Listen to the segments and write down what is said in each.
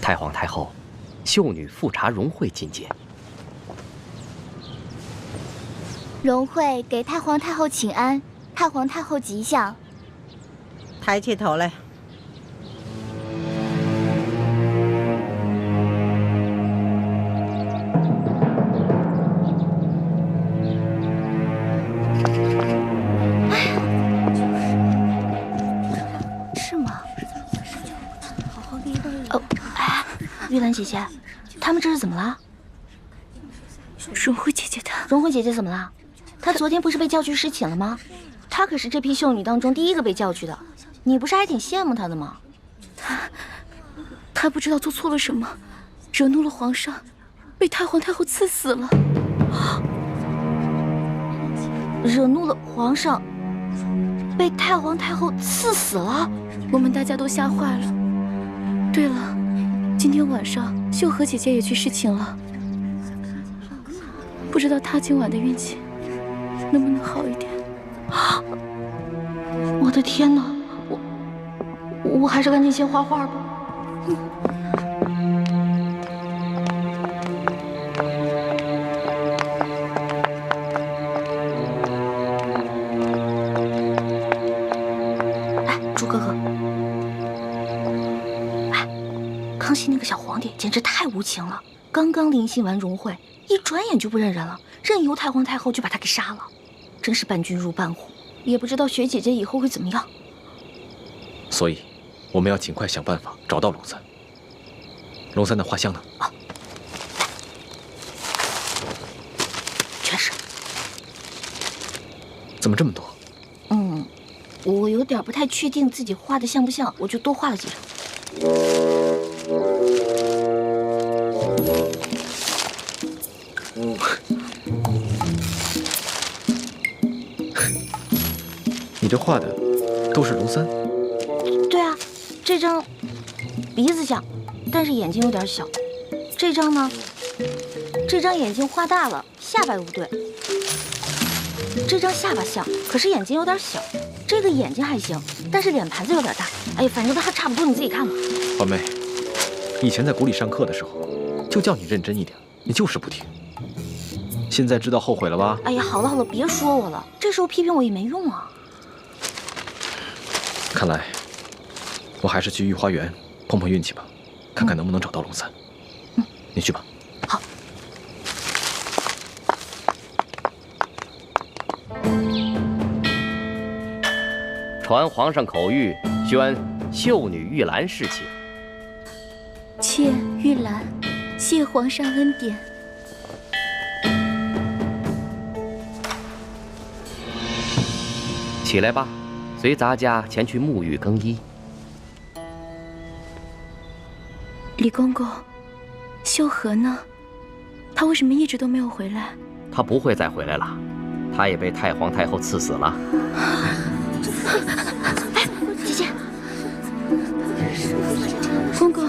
太皇太后，秀女富察荣惠觐见。荣惠给太皇太后请安，太皇太后吉祥。抬起头来。是吗？哦，哎，玉兰姐姐，他们这是怎么了？荣惠姐姐她，荣惠姐姐怎么了？她昨天不是被叫去侍寝了吗？她可是这批秀女当中第一个被叫去的，你不是还挺羡慕她的吗？她不知道做错了什么，惹怒了皇上，被太皇太后赐死了。惹怒了皇上，被太皇太后赐死了。我们大家都吓坏了。对了，今天晚上秀禾姐姐也去侍寝了，不知道她今晚的运气能不能好一点。我的天哪，我还是赶紧先画画吧。哎，朱哥哥，哎，康熙那个小皇帝简直太无情了，刚刚临幸完荣惠，一转眼就不认人了，任由太皇太后就把他给杀了，真是伴君如伴虎。也不知道雪姐姐以后会怎么样。所以，我们要尽快想办法找到龙三。龙三的画像呢？啊，全是。怎么这么多？我有点不太确定自己画的像不像，我就多画了几张。你这画的都是龙三？对啊，这张鼻子像，但是眼睛有点小。这张呢，这张眼睛画大了，下巴又不对。这张下巴像，可是眼睛有点小。这个眼睛还行，但是脸盘子有点大。哎，反正都还差不多，你自己看吧。环妹，以前在谷里上课的时候，就叫你认真一点，你就是不听。现在知道后悔了吧？哎呀，好了好了，别说我了，这时候批评我也没用啊。看来，我还是去御花园碰碰运气吧，看看能不能找到龙三。你去吧。好。传皇上口谕，宣秀女玉兰侍寝。妾玉兰，谢皇上恩典。起来吧，随咱家前去沐浴更衣。李公公，秀禾呢？她为什么一直都没有回来？她不会再回来了，她也被太皇太后赐死了。哎，姐姐，公公，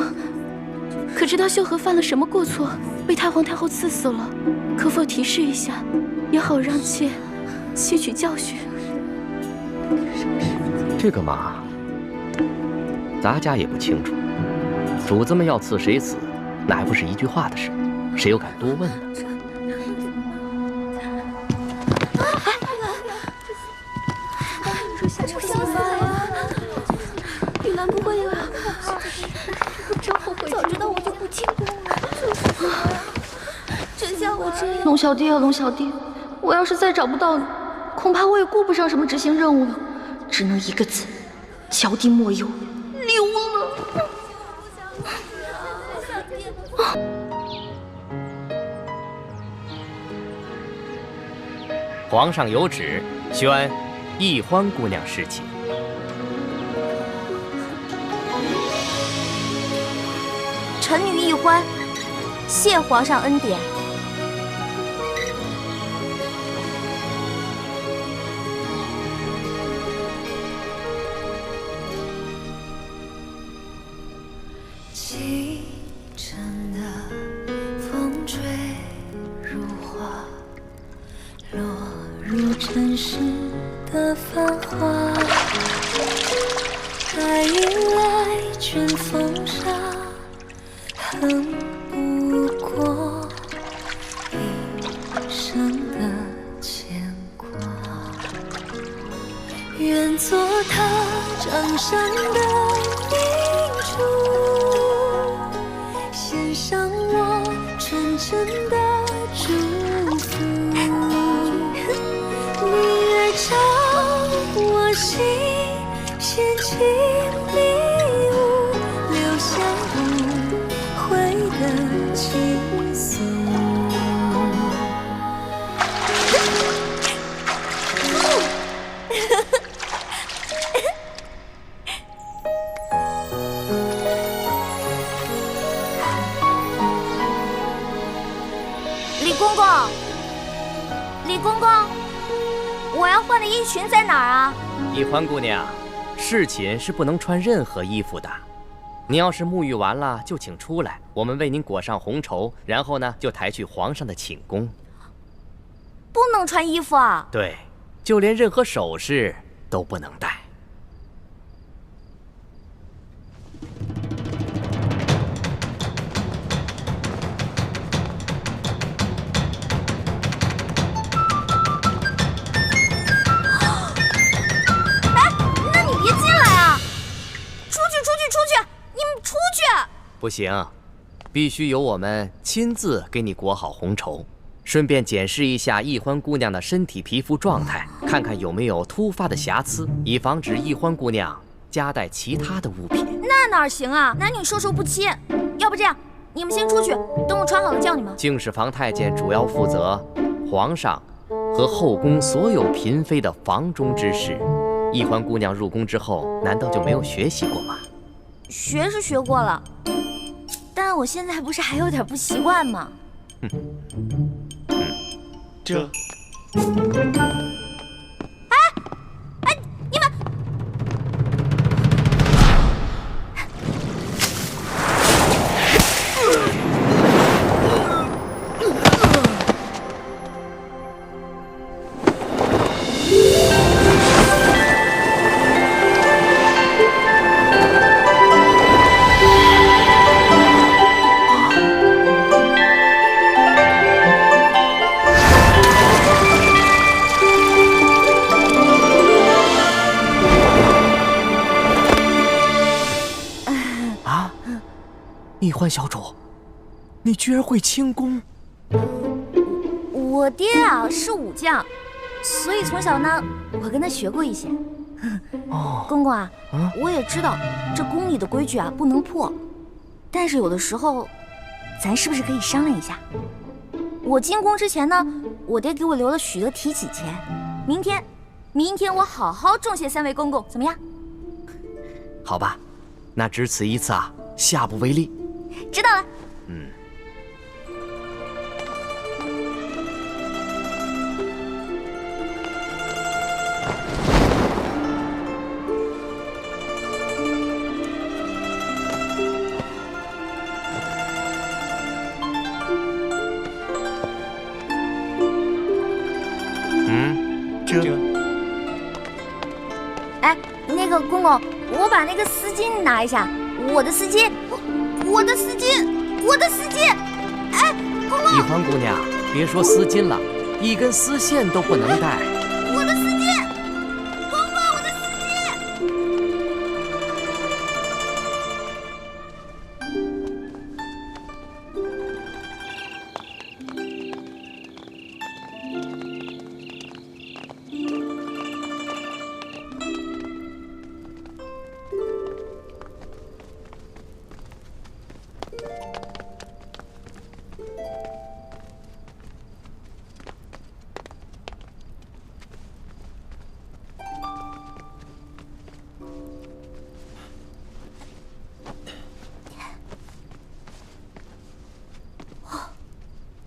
可知道秀禾犯了什么过错，被太皇太后赐死了？可否提示一下，也好让妾吸取教训。这个嘛，咱家也不清楚。主子们要赐谁死，那还不是一句话的事，谁又敢多问呢？玉兰不会啊！我真后悔，早知道我就不进宫了。真像我这样。龙小弟啊，龙小弟，我要是再找不到你，恐怕我也顾不上什么执行任务了，只能一个字：乔弟莫忧，溜了。皇上有旨，宣易欢姑娘侍寝。臣女易欢，谢皇上恩典。清晨的风吹入花，落入尘世的繁华，还迎来卷风沙，恨不过一生的牵挂。愿做他掌上的明珠，献上我纯真的祝福。你爱照我心，献情礼物，留下无悔的情愫。李公公，李公公，我要换的衣裙在哪儿啊？易欢姑娘，侍寝是不能穿任何衣服的。你要是沐浴完了，就请出来，我们为您裹上红绸，然后呢，就抬去皇上的寝宫。不能穿衣服啊？对，就连任何首饰都不能戴。那你别进来啊！出去，出去，出去！你们出去！不行，必须由我们亲自给你裹好红绸，顺便检视一下易欢姑娘的身体皮肤状态，看看有没有突发的瑕疵，以防止易欢姑娘夹带其他的物品。那哪行啊？男女授受不亲。要不这样，你们先出去，等我穿好了叫你们。敬事房太监主要负责皇上和后宫所有嫔妃的房中之事。易欢姑娘入宫之后，难道就没有学习过吗？学是学过了，但我现在不是还有点不习惯吗？这你们易欢小主，你居然会轻功！我爹啊是武将，所以从小呢，我跟他学过一些。哦，公公啊，我也知道这宫里的规矩啊不能破，但是有的时候，咱是不是可以商量一下？我进宫之前呢，我爹给我留了许多提起钱，明天我好好重谢三位公公，怎么样？好吧，那只此一次啊，下不为例。知道了。哎，那个公公，我把那个丝巾拿一下，我的丝巾，我的丝巾，我的丝巾！哎，公公，易欢姑娘，别说丝巾了，一根丝线都不能带。我的丝巾，公公，我的丝巾！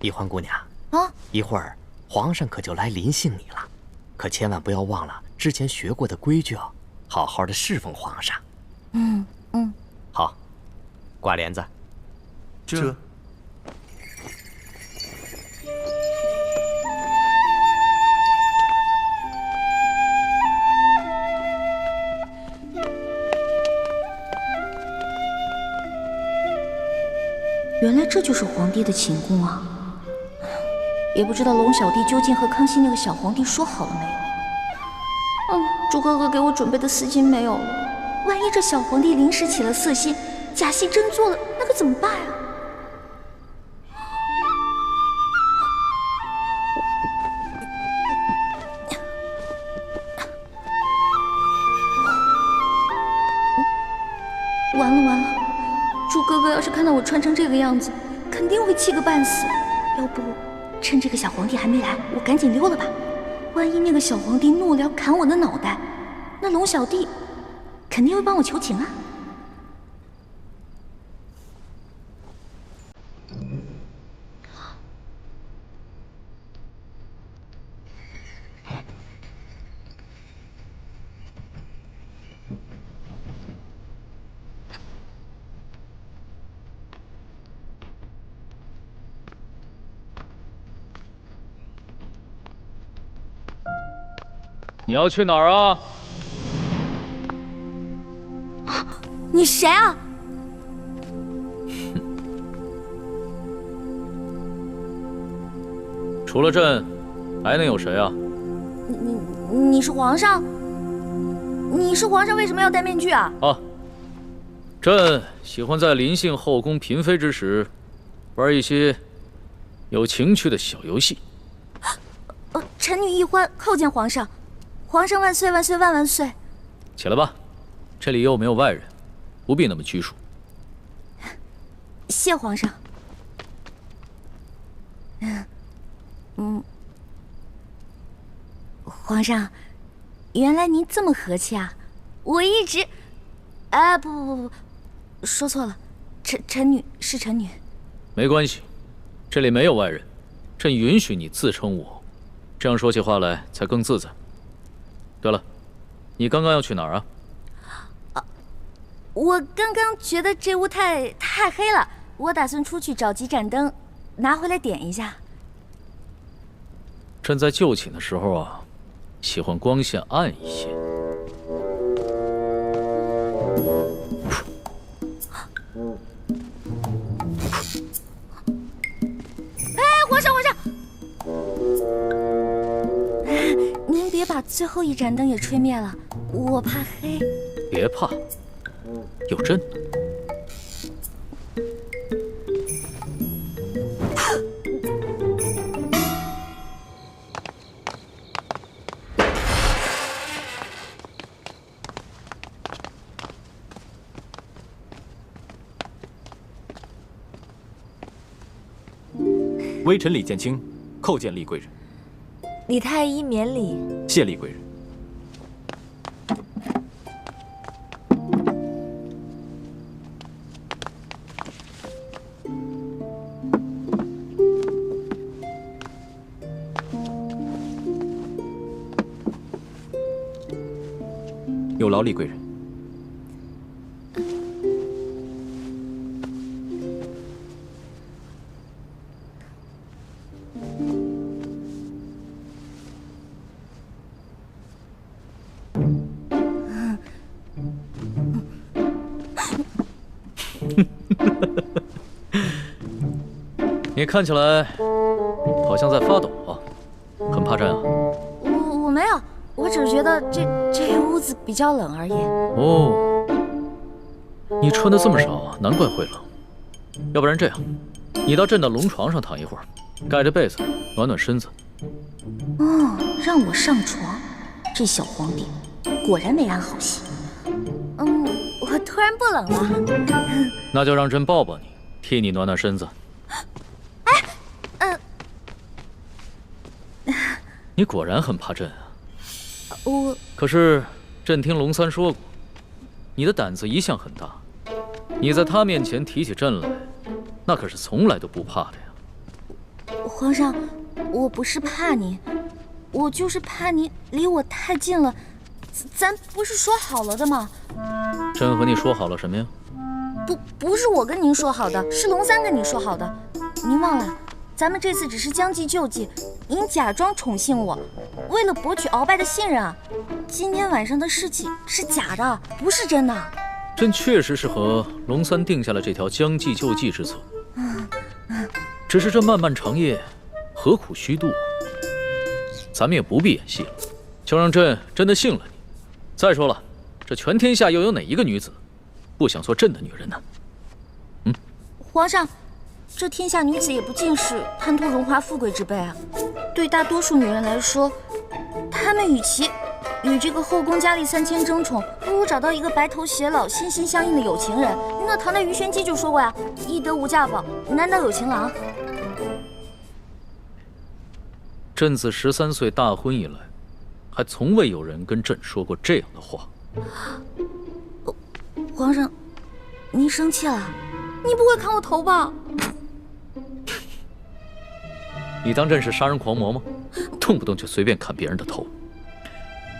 易欢姑娘啊，一会儿皇上可就来临幸你了，可千万不要忘了之前学过的规矩哦，好好的侍奉皇上。好，挂帘子。这原来这就是皇帝的寝宫啊！也不知道龙小弟究竟和康熙那个小皇帝说好了没有？猪哥哥给我准备的丝巾没有了，万一这小皇帝临时起了色心，假戏真做了，那可怎么办啊？完了完了！猪哥哥要是看到我穿成这个样子，肯定会气个半死。要不趁这个小皇帝还没来，我赶紧溜了吧。万一那个小皇帝怒了要砍我的脑袋，那龙小弟肯定会帮我求情啊。你要去哪儿啊？你谁啊？除了朕，还能有谁啊？你是皇上？你是皇上，为什么要戴面具啊？啊，朕喜欢在临幸后宫嫔妃之时，玩一些有情趣的小游戏。臣女一欢叩见皇上，皇上万岁万岁万万岁！起来吧，这里又没有外人，不必那么拘束。谢皇上。皇上，原来您这么和气啊！我一直……不，说错了，臣女是臣女。没关系，这里没有外人，朕允许你自称我，这样说起话来才更自在。对了，你刚刚要去哪儿啊？我刚刚觉得这屋太黑了，我打算出去找几盏灯，拿回来点一下。朕在就寝的时候啊，喜欢光线暗一些。皇上，您别把最后一盏灯也吹灭了，我怕黑。别怕，有朕呢。微臣李建清叩见厉贵人。李太医免礼。谢厉贵人。有劳厉贵人。你看起来好像在发抖啊，很怕朕啊？我没有，我只是觉得这屋子比较冷而已。哦，你穿的这么少啊，难怪会冷。要不然这样，你到朕的龙床上躺一会儿，盖着被子暖暖身子。让我上床，这小皇帝果然没安好心。我突然不冷了。那就让朕抱抱你，替你暖暖身子。你果然很怕朕啊！可是朕听龙三说过，你的胆子一向很大，你在他面前提起朕来，那可是从来都不怕的呀。皇上，我不是怕您，我就是怕您离我太近了。咱不是说好了的吗？朕和你说好了什么呀？不是我跟您说好的，是龙三跟你说好的。您忘了，咱们这次只是将计就计，您假装宠幸我，为了博取鳌拜的信任啊。今天晚上的事情是假的，不是真的。朕确实是和龙三定下了这条将计就计之策，只是这漫漫长夜，何苦虚度？咱们也不必演戏了，就让朕真的信了你。再说了，这全天下又有哪一个女子不想做朕的女人呢？皇上，这天下女子也不尽是贪图荣华富贵之辈啊。对大多数女人来说，她们与其与这个后宫佳丽3000争宠，不如找到一个白头偕老、心心相印的有情人。那唐代鱼玄机就说过呀：“易得无价宝，难得有情郎。”朕自13岁大婚以来，还从未有人跟朕说过这样的话。皇上，您生气了？你不会砍我头吧？你当朕是杀人狂魔吗？动不动就随便砍别人的头。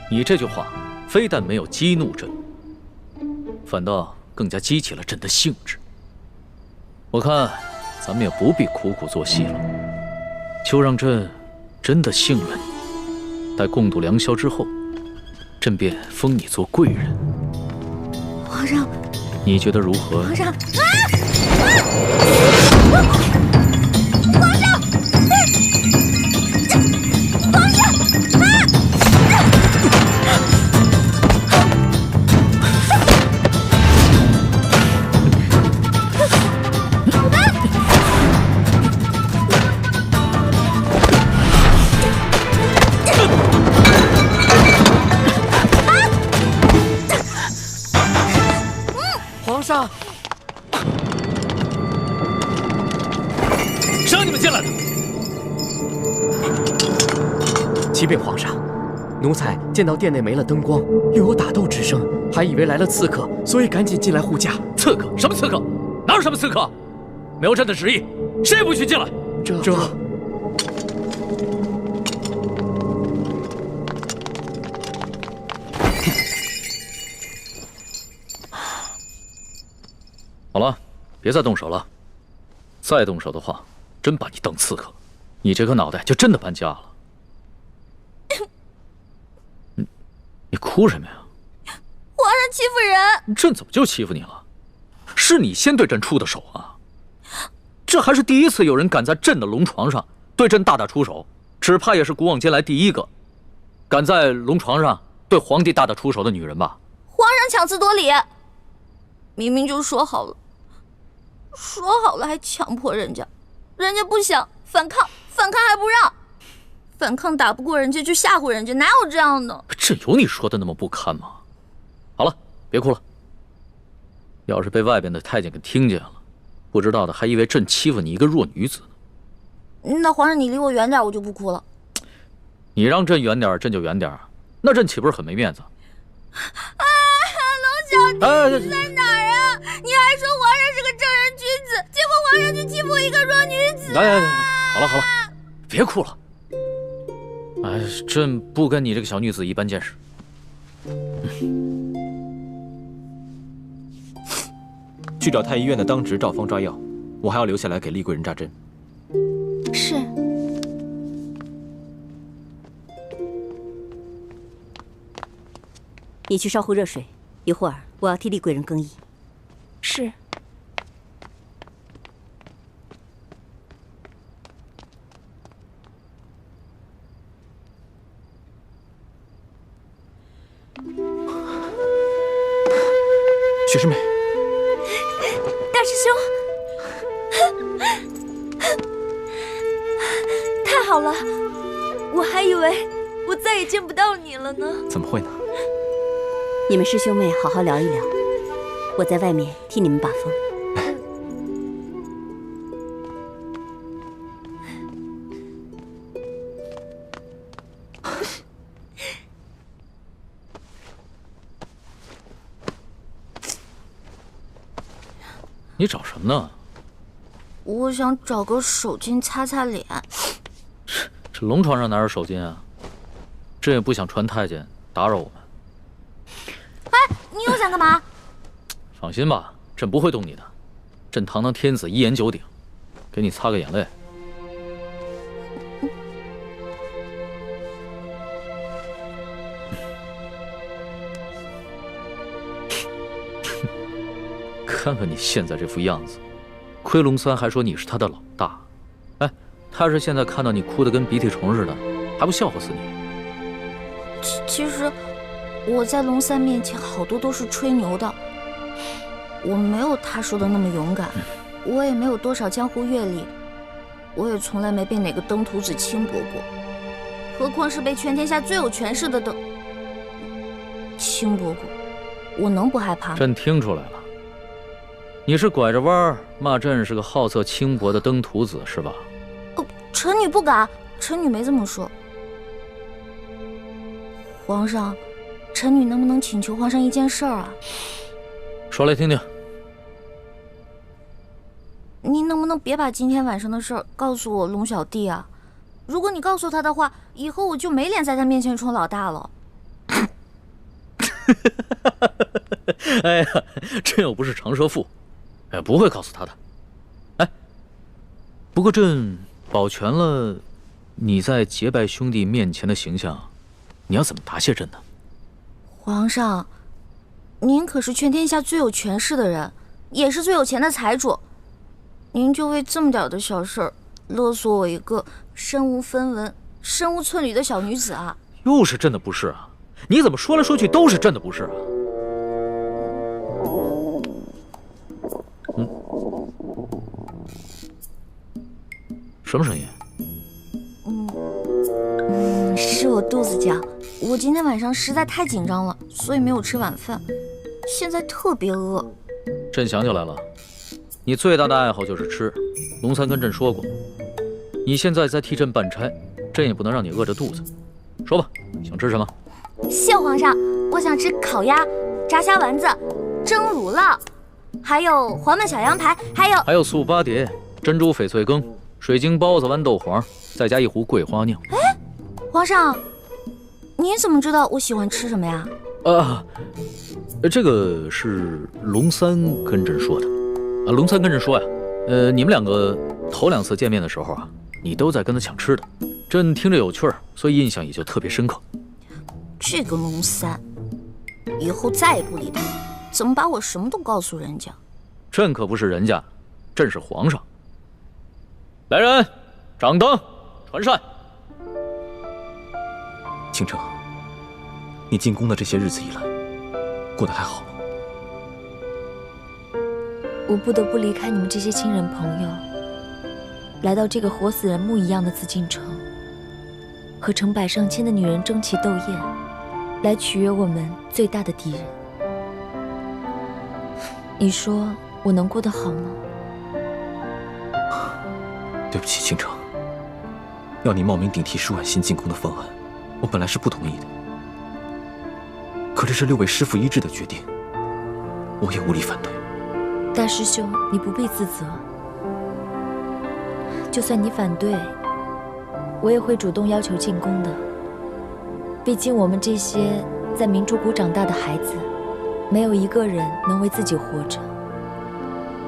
你这句话非但没有激怒朕，反倒更加激起了朕的兴致。我看咱们也不必苦苦做戏了，就让朕真的信了你。待共度良宵之后，朕便封你做贵人。皇上，你觉得如何？皇上，皇上，谁让你们进来的？启禀皇上，奴才见到殿内没了灯光，又有打斗之声，还以为来了刺客，所以赶紧进来护驾。刺客？什么刺客？哪有什么刺客？没有朕的旨意，谁也不许进来。这……好了，别再动手了。再动手的话，真把你当刺客，你这颗脑袋就真的搬家了。你哭什么呀？皇上欺负人！朕怎么就欺负你了？是你先对朕出的手啊！这还是第一次有人敢在朕的龙床上对朕大打出手，只怕也是古往今来第一个敢在龙床上对皇帝大打出手的女人吧？皇上强词夺理，明明就说好了，还强迫人家，人家不想反抗，反抗还不让，反抗打不过人家就吓唬人家，哪有这样的？朕有你说的那么不堪吗？好了，别哭了。要是被外边的太监给听见了，不知道的还以为朕欺负你一个弱女子呢。那皇上你离我远点，我就不哭了。你让朕远点，朕就远点，那朕岂不是很没面子？啊，龙小弟，你在哪儿啊？你还说皇上是个正人君子，结果皇上就欺负一个弱女子。来，好了，别哭了。哎，朕不跟你这个小女子一般见识。去找太医院的当值赵方抓药，我还要留下来给厉贵人扎针。是。你去烧壶热水，一会儿我要替厉贵人更衣。是。雪师妹，大师兄，太好了，我还以为我再也见不到你了呢。怎么会呢？你们师兄妹好好聊一聊，我在外面替你们把风。你找什么呢？我想找个手巾擦擦脸。这龙床上哪有手巾啊？朕也不想传太监打扰我们。哎，你又想干嘛？放心吧，朕不会动你的。朕堂堂天子，一言九鼎，给你擦个眼泪。看看你现在这副样子，亏龙三还说你是他的老大，哎，他是现在看到你哭得跟鼻涕虫似的，还不笑话死你？其实我在龙三面前好多都是吹牛的，我没有他说的那么勇敢，我也没有多少江湖阅历，我也从来没被哪个登徒子轻薄过，何况是被全天下最有权势的轻薄过，我能不害怕吗？朕听出来了，你是拐着弯儿骂朕是个好色轻薄的登徒子是吧？臣女不敢，臣女没这么说。皇上，臣女能不能请求皇上一件事儿啊？说来听听。您能不能别把今天晚上的事儿告诉我龙小弟啊？如果你告诉他的话，以后我就没脸在他面前充老大了。哎呀，朕又不是长舌妇，哎，不会告诉他的。哎，不过朕保全了你在结拜兄弟面前的形象，你要怎么答谢朕呢？皇上，您可是全天下最有权势的人，也是最有钱的财主，您就为这么点的小事儿勒索我一个身无分文、身无寸缕的小女子啊！又是朕的不是啊！你怎么说来说去都是朕的不是啊？什么声音？是我肚子叫。我今天晚上实在太紧张了，所以没有吃晚饭，现在特别饿。朕想起来了，你最大的爱好就是吃。龙三跟朕说过，你现在在替朕办差，朕也不能让你饿着肚子。说吧，想吃什么？谢皇上，我想吃烤鸭、炸虾丸子、蒸乳酪，还有黄焖小羊排，还有素八碟、珍珠翡翠羹、水晶包子、豌豆黄，再加一壶桂花酿。哎，皇上，你怎么知道我喜欢吃什么呀？这个是龙三跟朕说的。龙三跟朕说呀，你们两个头2次见面的时候啊，你都在跟他抢吃的，朕听着有趣儿，所以印象也就特别深刻。这个龙三，以后再也不理他，怎么把我什么都告诉人家？朕可不是人家，朕是皇上。来人，掌灯，传膳。倾城，你进宫的这些日子以来，过得还好吗？我不得不离开你们这些亲人朋友，来到这个活死人墓一样的紫禁城，和成百上千的女人争奇斗艳，来取悦我们最大的敌人。你说我能过得好吗？对不起，倾城，要你冒名顶替舒婉欣进宫的方案，我本来是不同意的。可这是6位师父一致的决定，我也无力反对。大师兄，你不必自责。就算你反对，我也会主动要求进宫的。毕竟我们这些在明珠谷长大的孩子，没有一个人能为自己活着。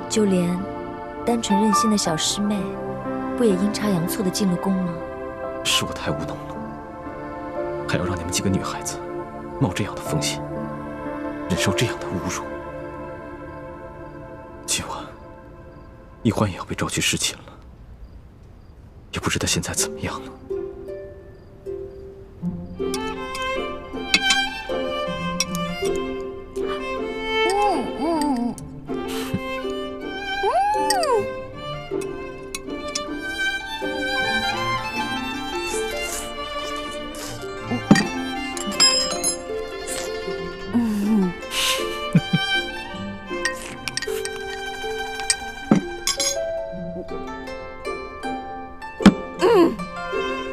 就连单纯任性的小师妹，不也阴差阳错地进了宫吗？是我太无能了，还要让你们几个女孩子冒这样的风险，忍受这样的侮辱。今晚，易欢也要被召去侍寝了，也不知他现在怎么样了。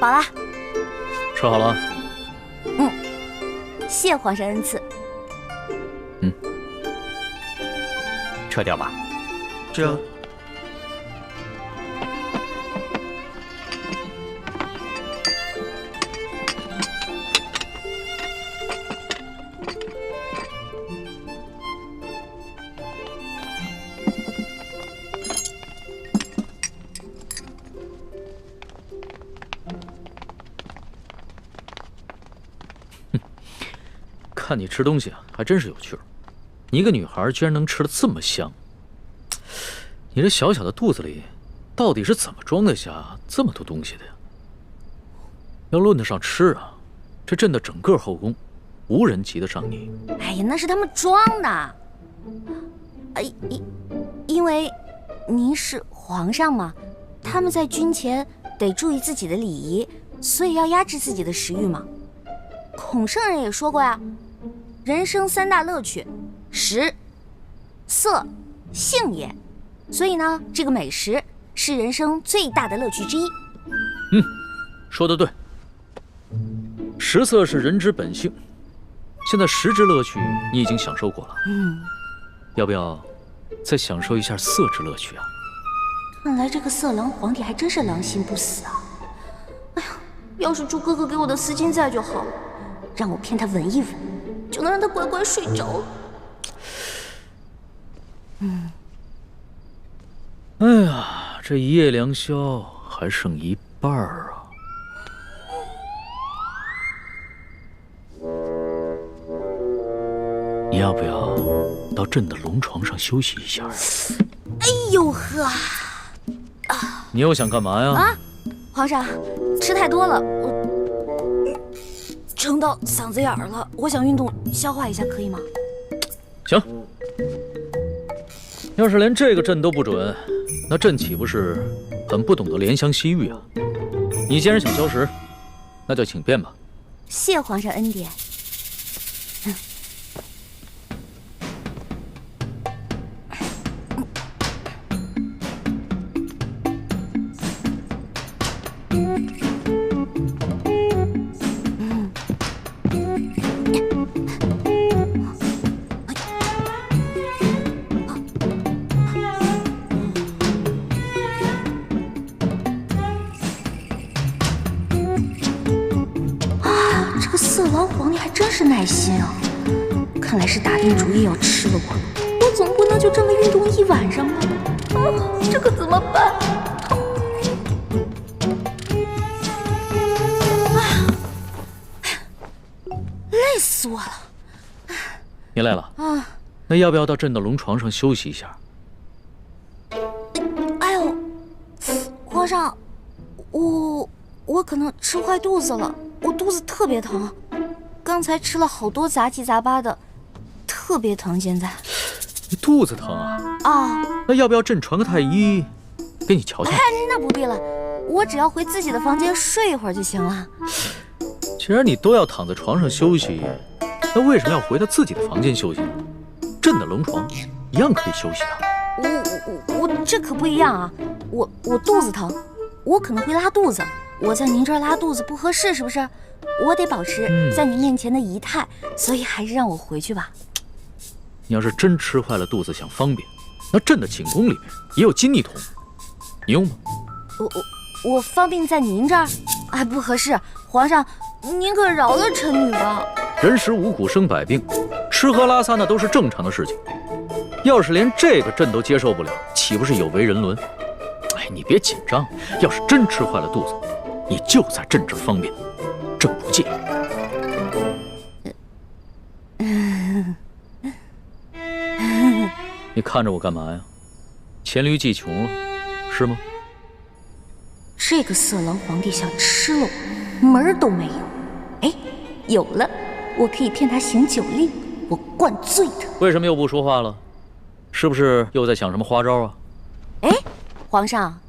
饱了。吃好了？谢皇上恩赐。撤掉吧。这。看你吃东西啊，还真是有趣儿。你一个女孩居然能吃得这么香，你这小小的肚子里，到底是怎么装得下这么多东西的呀？要论得上吃啊，这朕的整个后宫，无人及得上你。哎呀，那是他们装的。因为您是皇上嘛，他们在军前得注意自己的礼仪，所以要压制自己的食欲嘛。孔圣人也说过呀，人生3大乐趣，食、色、性也。所以呢，这个美食是人生最大的乐趣之一。说得对。食色是人之本性，现在食之乐趣你已经享受过了，要不要再享受一下色之乐趣啊？看来这个色狼皇帝还真是狼心不死啊！哎呀，要是猪哥哥给我的丝巾在就好了，让我骗他闻一闻，就能让他乖乖睡着。哎呀，这一夜良宵还剩一半啊！你要不要到朕的龙床上休息一下？哎呦呵！你又想干嘛呀？皇上，吃太多了，我撑到嗓子眼儿了，我想运动消化一下，可以吗？行。要是连这个朕都不准，那朕岂不是很不懂得怜香惜玉啊？你既然想消食，那就请便吧。谢皇上恩典。色狼皇帝还真是耐心啊！看来是打定主意要吃了我总不能就这么运动一晚上吧？这可怎么办？累死我了！你累了啊？那要不要到朕的龙床上休息一下？哎呦，皇上，我可能吃坏肚子了，我肚子特别疼。刚才吃了好多杂七杂八的，特别疼。现在你肚子疼啊？那要不要朕传个太医给你瞧瞧？那不必了，我只要回自己的房间睡一会儿就行了。既然你都要躺在床上休息，那为什么要回到自己的房间休息呢？朕的龙床一样可以休息啊。我这可不一样啊！我肚子疼，我可能会拉肚子。我在您这儿拉肚子不合适，是不是？我得保持在你面前的仪态，所以还是让我回去吧。你要是真吃坏了肚子想方便，那朕的寝宫里面也有金泥桶，你用吗？我方便在您这儿？哎，不合适，皇上，您可饶了臣女吧。人食五谷生百病，吃喝拉撒那都是正常的事情。要是连这个朕都接受不了，岂不是有违人伦？哎，你别紧张，要是真吃坏了肚子，你就在朕这儿方便，朕不介意。你看着我干嘛呀？黔驴技穷了，是吗？这个色狼皇帝想吃了我，门儿都没有。哎，有了，我可以骗他行酒令，我灌醉他。为什么又不说话了？是不是又在想什么花招啊？哎，皇上，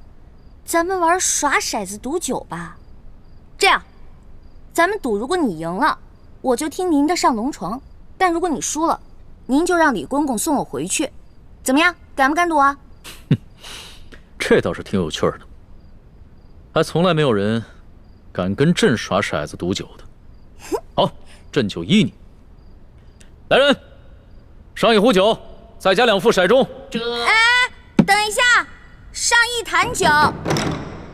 咱们玩耍骰子赌酒吧。这样，咱们赌，如果你赢了，我就听您的上龙床；但如果你输了，您就让李公公送我回去。怎么样，敢不敢赌啊？这倒是挺有趣的，还从来没有人敢跟朕耍骰子赌酒的。好，朕就依你。来人，上一壶酒，再加2副骰盅。哎，等一下，上一坛酒。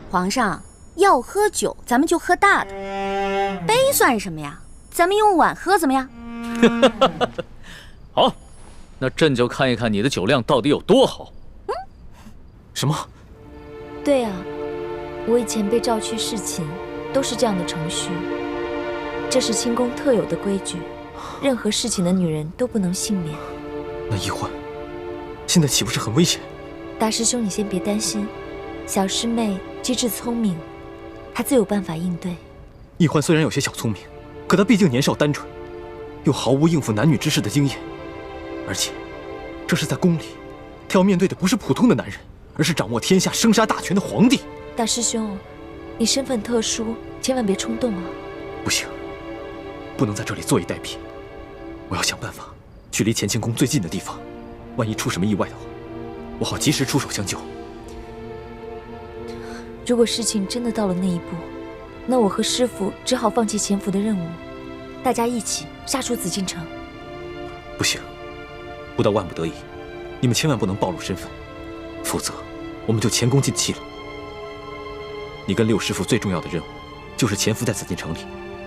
皇上要喝酒，咱们就喝大的，杯算什么呀？咱们用碗喝怎么样？好，那朕就看一看你的酒量到底有多好。什么？对啊，我以前被召去侍寝，都是这样的程序。这是清宫特有的规矩，任何侍寝的女人都不能幸免。那易欢，现在岂不是很危险？大师兄，你先别担心，小师妹机智聪明，她自有办法应对。易欢虽然有些小聪明，可她毕竟年少单纯，又毫无应付男女之事的经验，而且这是在宫里，她要面对的不是普通的男人，而是掌握天下生杀大权的皇帝。大师兄，你身份特殊，千万别冲动啊！不行，不能在这里坐以待毙，我要想办法去离乾清宫最近的地方，万一出什么意外的话，我好及时出手相救。如果事情真的到了那一步，那我和师父只好放弃潜伏的任务，大家一起杀出紫禁城。不行，不到万不得已，你们千万不能暴露身份，否则我们就前功尽弃了。你跟六师父最重要的任务，就是潜伏在紫禁城里，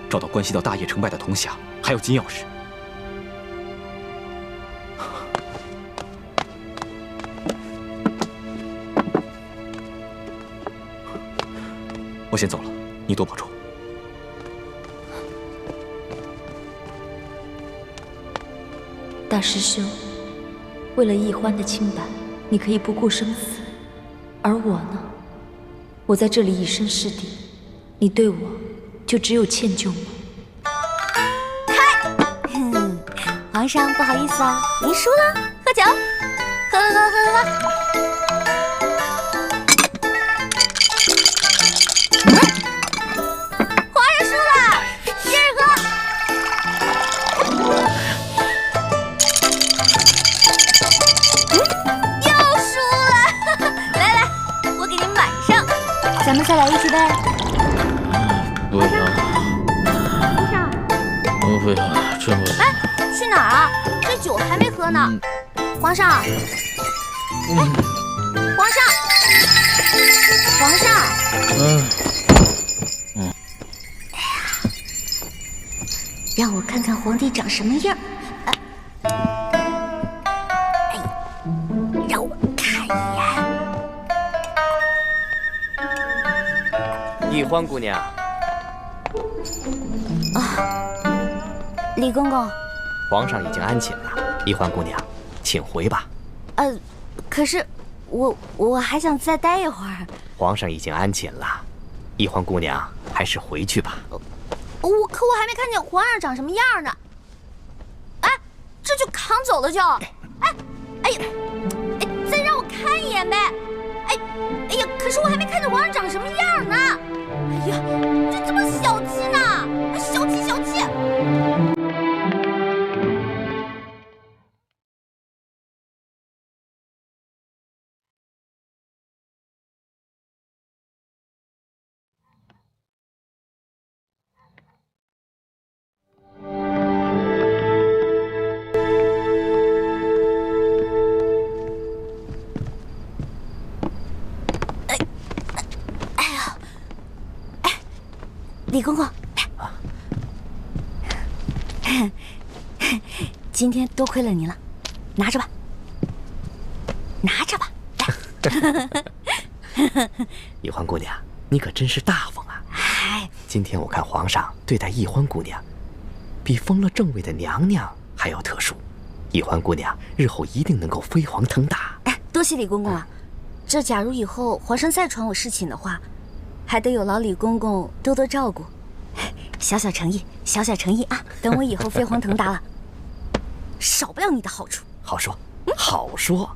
找到关系到大业成败的铜匣，还有金钥匙。我先走了，你多保重。大师兄，为了易欢的清白，你可以不顾生死，而我呢？我在这里以身试敌，你对我就只有歉疚吗？皇上不好意思啊，您输了，喝酒，喝。皇上输了，接着喝。又输了，来，我给您满上，咱们再来一局呗。不要，皇上，我不要，真不要。去哪儿啊？这酒还没喝呢。皇上，皇上，让我看看皇帝长什么样。让我看一眼。易欢姑娘，李公公，皇上已经安寝了，易欢姑娘，请回吧。可是我还想再待一会儿。皇上已经安寝了，易欢姑娘还是回去吧。可我还没看见皇上长什么样呢。哎，这就扛走了就。哎呀，再让我看一眼呗。哎呀，可是我还没看见皇上长什么样呢。哎呀，这怎么小气呢？小气。李公公，今天多亏了您了，拿着吧。易欢姑娘，你可真是大方啊！今天我看皇上对待易欢姑娘，比封了正位的娘娘还要特殊。易欢姑娘日后一定能够飞黄腾达。多谢李公公了。这假如以后皇上再传我侍寝的话，还得有劳李公公多多照顾。小小诚意啊！等我以后飞黄腾达了，少不了你的好处。好说，好说。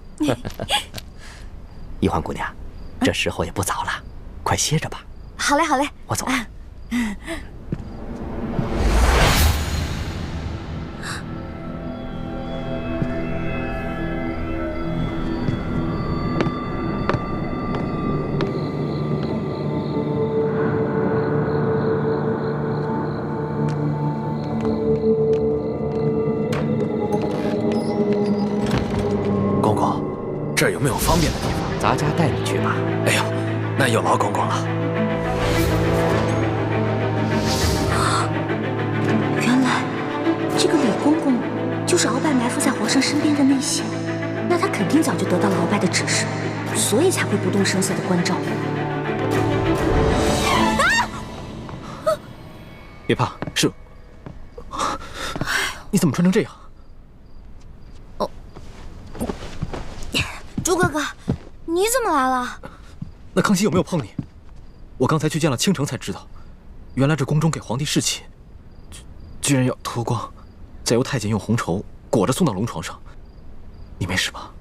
易欢姑娘，这时候也不早了，快歇着吧。好嘞，我走了。公公，这儿有没有方便的地方？咱家带你去吧。哎呦，那有劳公公了。原来这个李公公就是鳌拜埋伏在皇上身边的内线，那他肯定早就得到了鳌拜的指示，所以才会不动声色的关照我。别怕，是。你怎么穿成这样？朱哥哥，你怎么来了？那康熙有没有碰你？我刚才去见了倾城才知道，原来这宫中给皇帝侍寝，居然要脱光，再由太监用红绸裹着送到龙床上。你没事吧？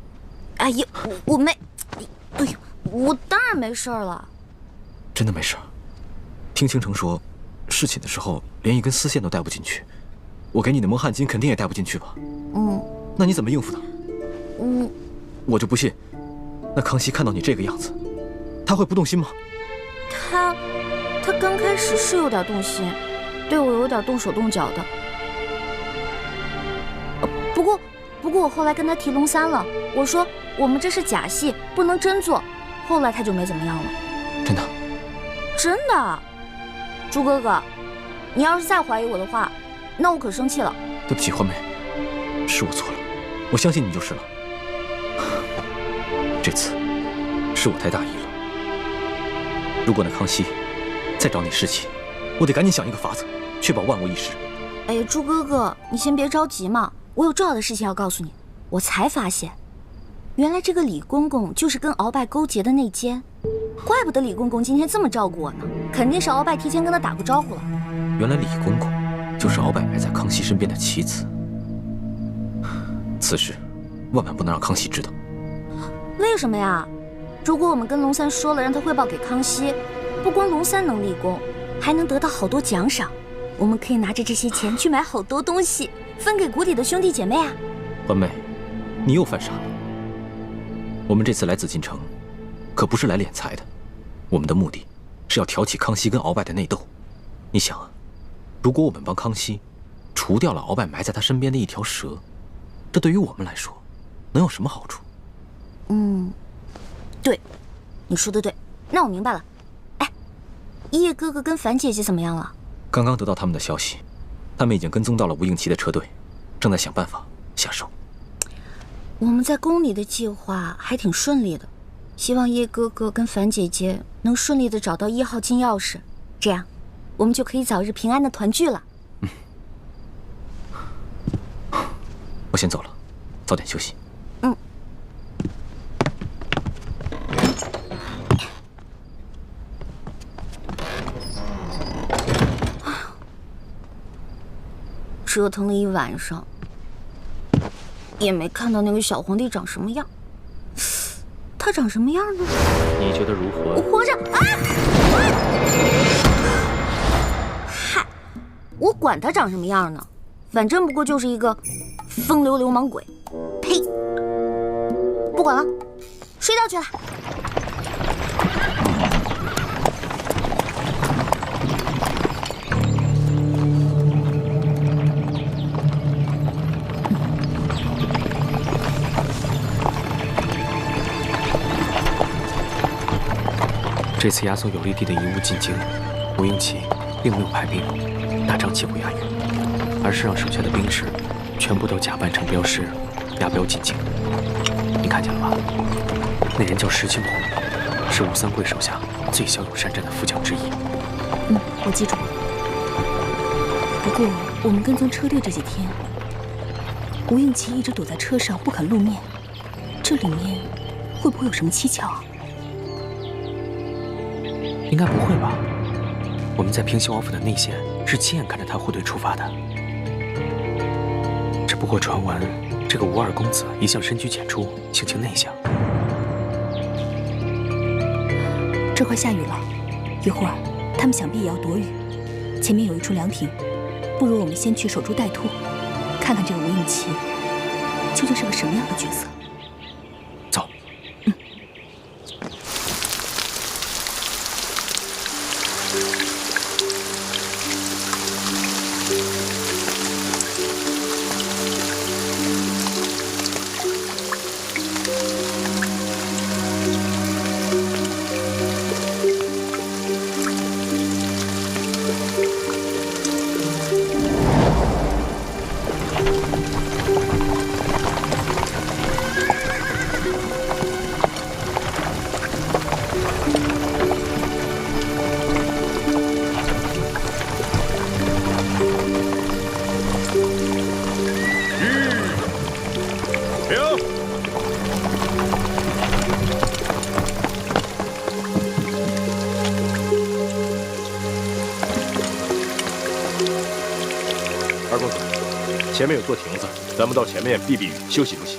哎呀，我没，哎呦，我当然没事了。真的没事？听倾城说，侍寝的时候连一根丝线都带不进去，我给你的蒙汗巾肯定也带不进去吧？那你怎么应付的？我就不信，那康熙看到你这个样子，他会不动心吗？他刚开始是有点动心，对我有点动手动脚的。不过我后来跟他提龙三了，我说我们这是假戏，不能真做。后来他就没怎么样了。真的？真的。朱哥哥，你要是再怀疑我的话，那我可生气了。对不起，欢梅，是我错了，我相信你就是了。这次是我太大意了。如果那康熙再找你侍寝，我得赶紧想一个法子，确保万无一失。哎呀，朱哥哥，你先别着急嘛，我有重要的事情要告诉你。我才发现，原来这个李公公就是跟鳌拜勾结的内奸，怪不得李公公今天这么照顾我呢，肯定是鳌拜提前跟他打过招呼了。原来李公公就是鳌拜埋在康熙身边的棋子，此事万万不能让康熙知道。为什么呀？如果我们跟龙三说了，让他汇报给康熙，不光龙三能立功，还能得到好多奖赏。我们可以拿着这些钱去买好多东西，分给谷底的兄弟姐妹啊。欢妹，你又犯傻了。我们这次来紫禁城，可不是来敛财的，我们的目的是要挑起康熙跟鳌拜的内斗。你想啊，如果我们帮康熙除掉了鳌拜埋在他身边的一条蛇，这对于我们来说能有什么好处？对，你说的对，那我明白了。哎，叶哥哥跟樊姐姐怎么样了？刚刚得到他们的消息，他们已经跟踪到了吴应奇的车队，正在想办法下手。我们在宫里的计划还挺顺利的，希望叶哥哥跟樊姐姐能顺利的找到1号金钥匙，这样我们就可以早日平安的团聚了。我先走了，早点休息。折腾了一晚上，也没看到那个小皇帝长什么样。他长什么样呢？你觉得如何？我活着啊！嗨，我管他长什么样呢，反正不过就是一个风流流氓鬼。呸！不管了，睡觉去了。这次亚索有利地的遗物进京，吴应奇并没有派兵大张旗鼓押运，而是让手下的兵士全部都假扮成镖师，押镖进京。你看见了吧？那人叫石青红，是吴三桂手下最骁勇善战的副将之一。我记住了。不过我们跟踪车队这几天，吴应奇一直躲在车上不肯露面，这里面会不会有什么蹊跷啊？应该不会吧？我们在平西王府的内线是亲眼看着他护队出发的。只不过传闻，这个吴二公子一向深居简出，性情内向。这快下雨了，一会儿他们想必也要躲雨。前面有一处凉亭，不如我们先去守株待兔，看看这个吴应奇究竟是个什么样的角色。走。前面有座亭子，咱们到前面避避雨，休息休息。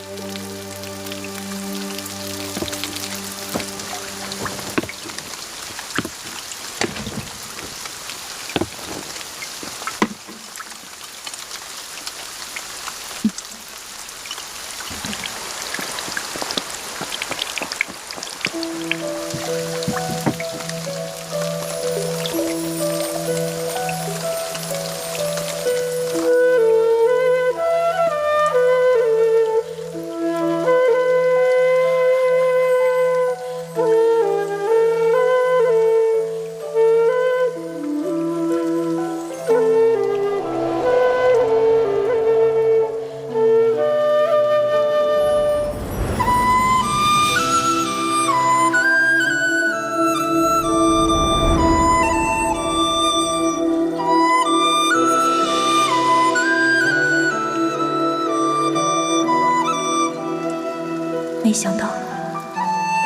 没想到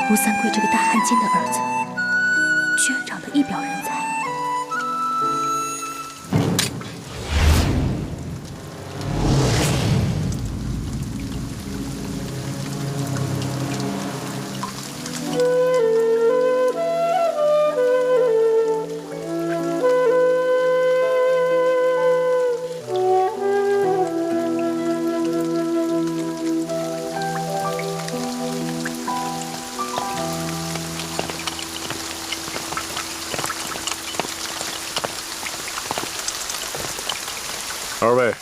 卢三桂这个大汉奸的儿子，居然长得一表人才。二位，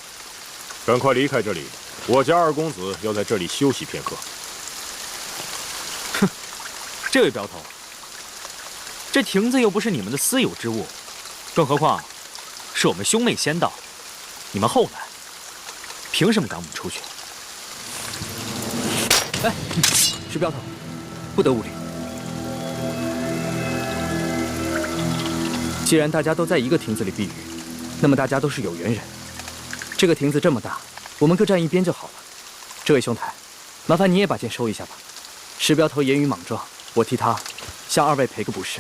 赶快离开这里，我家二公子要在这里休息片刻。哼，这位镖头，这亭子又不是你们的私有之物，更何况是我们兄妹先到，你们后来，凭什么赶我们出去？哎，石镖头，不得无礼。既然大家都在一个亭子里避雨，那么大家都是有缘人。这个亭子这么大，我们各站一边就好了。这位兄台，麻烦你也把剑收一下吧。石镖头言语莽撞，我替他向二位赔个不是。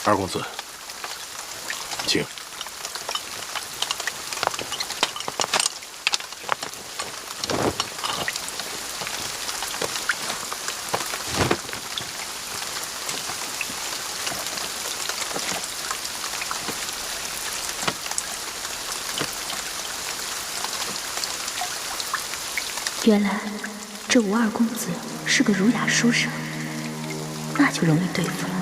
二公子，请。原来这吴二公子是个儒雅书生，那就容易对付了。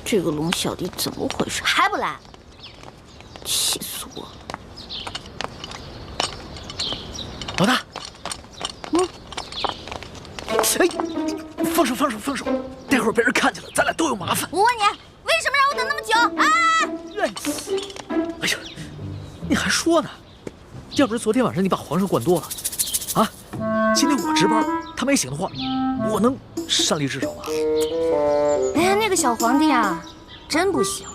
这个龙小弟怎么回事？还不来？气死我！老大，哎，放手，放手，放手！待会儿被人看见了，咱俩都有麻烦。我问你，为什么让我等那么久？哎呀，你还说呢？要不是昨天晚上你把皇上灌多了，啊，今天我值班，他没醒的话，我能擅离职守吗？哎呀，那个小皇帝啊，真不行，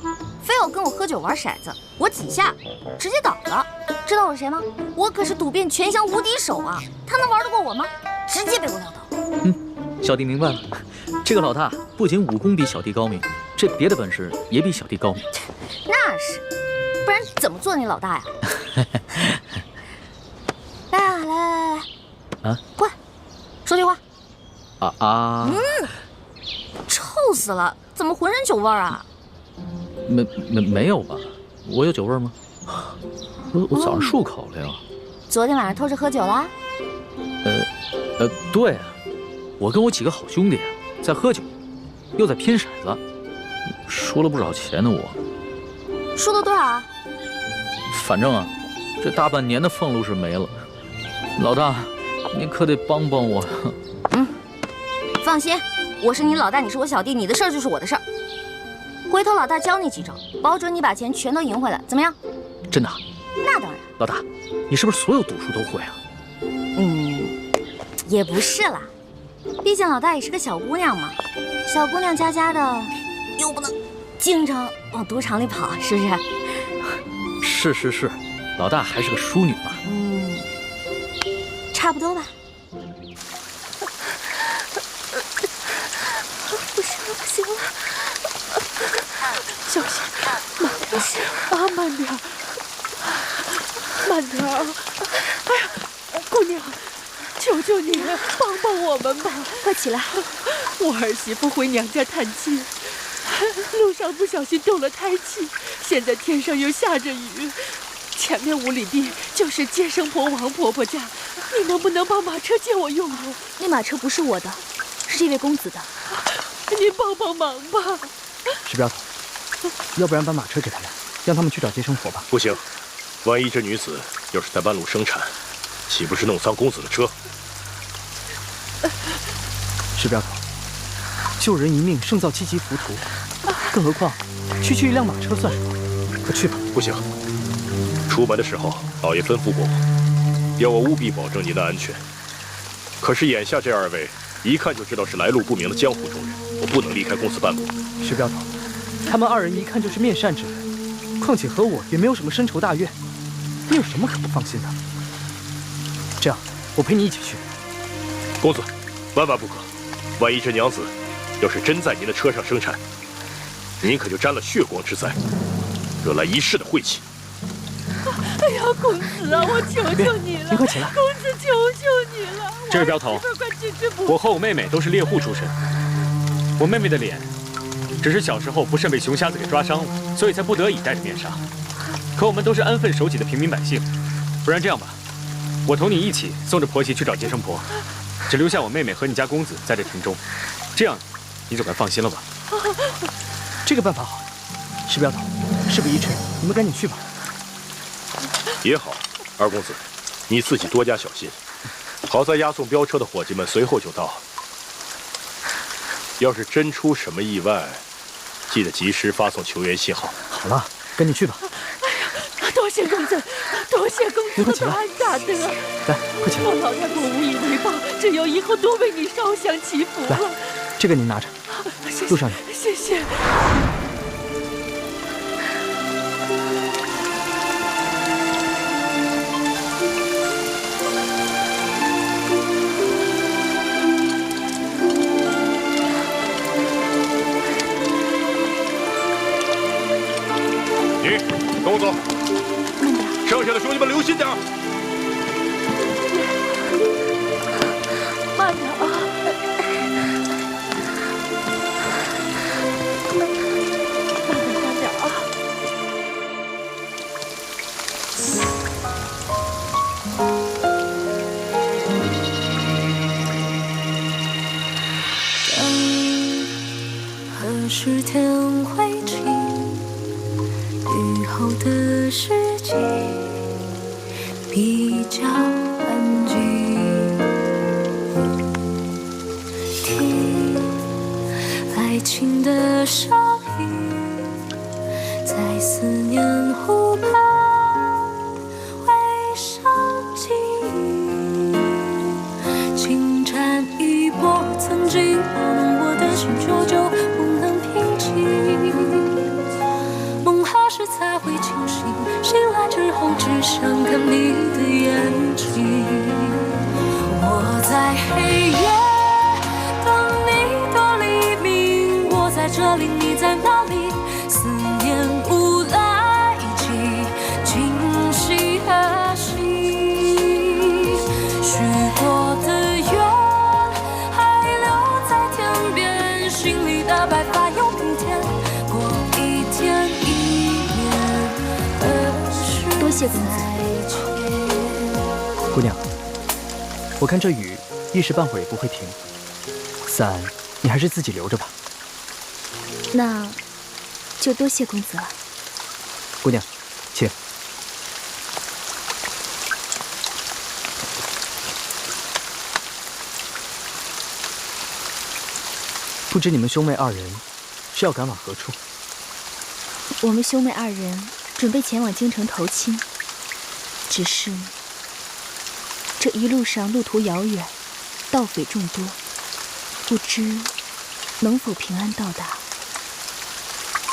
非要跟我喝酒玩骰子，我几下直接倒了。知道我是谁吗？我可是赌遍全乡无敌手啊！他能玩得过我吗？直接被我撂倒。小弟明白了，这个老大不仅武功比小弟高明，这别的本事也比小弟高明。那是，不然怎么做你老大呀？来啊，来，啊，过来，说句话。臭死了！怎么浑身酒味啊？没有吧？我有酒味吗？我早上漱口了呀。昨天晚上偷着喝酒啦？对啊，我跟我几个好兄弟啊在喝酒，又在拼骰子，输了不少钱呢。我输了多少啊？反正啊，这大半年的俸禄是没了。老大，你可得帮帮我。放心，我是你老大，你是我小弟，你的事儿就是我的事儿。回头老大教你几招，保准你把钱全都赢回来，怎么样？真的？那当然。老大，你是不是所有赌术都会啊？也不是啦，毕竟老大也是个小姑娘嘛，小姑娘家家的，又不能经常往赌场里跑，是不是？是，老大还是个淑女嘛。差不多吧。不行了，小心，慢点，慢点啊！哎呀，姑娘，求求你帮帮我们吧！快起来！我儿媳妇回娘家探亲，路上不小心动了胎气，现在天上又下着雨，前面5里地就是接生婆王婆婆家，你能不能把马车借我用用？那马车不是我的，是这位公子的。您帮帮忙吧。石镖头，要不然把马车给他们，让他们去找接生婆吧。不行，万一这女子要是在半路生产，岂不是弄脏公子的车？石镖头，救人一命胜造7级浮屠，更何况区区一辆马车算什么？快去吧。不行，出门的时候老爷吩咐过我，要我务必保证您的安全。可是眼下这2位一看就知道是来路不明的江湖中人，我不能离开公子半步。石镖头，他们2人一看就是面善之人，况且和我也没有什么深仇大怨，你有什么可不放心的？这样，我陪你一起去。公子，万万不可！万一这娘子要是真在您的车上生产，您可就沾了血光之灾，惹来一世的晦气。哎呀，公子啊，我求求你了！你快起来！公子，求求你了！这位镖头，我和我妹妹都是猎户出身，我妹妹的脸只是小时候不慎被熊瞎子给抓伤了，所以才不得已戴着面纱。可我们都是安分守己的平民百姓，不然这样吧，我同你一起送着婆媳去找接生婆，只留下我妹妹和你家公子在这城中，这样你总该放心了吧？这个办法好。石镖头，事不宜迟，你们赶紧去吧。也好，二公子，你自己多加小心。好在押送镖车的伙计们随后就到。要是真出什么意外，记得及时发送求援信号。好了，赶紧去吧。哎呀，多谢公子，多谢公子的大大德。来，快起来。我老太婆无以为报，只有以后多为你烧香祈福了。来，这个您拿着，路上有。谢谢。跟我走，剩下的兄弟们留心点。慢点啊！慢点啊！何时天会晴？雨后的世界比较安静，听爱情的声音，在思念湖畔回声记忆，轻缠一波曾经拨弄我的心，久久不能平静。时才会清醒，醒来之后只想看你的眼睛。我在黑夜等你到黎明，我在这里，你在哪里？思念无来及，今夕何夕？许过的愿还留在天边，心里的白发又平添。过一天多谢公子。姑娘，我看这雨一时半会儿也不会停，伞你还是自己留着吧。那就多谢公子了。姑娘，请。不知你们兄妹2人是要赶往何处？我们兄妹2人准备前往京城投亲，只是这一路上路途遥远，盗匪众多，不知能否平安到达？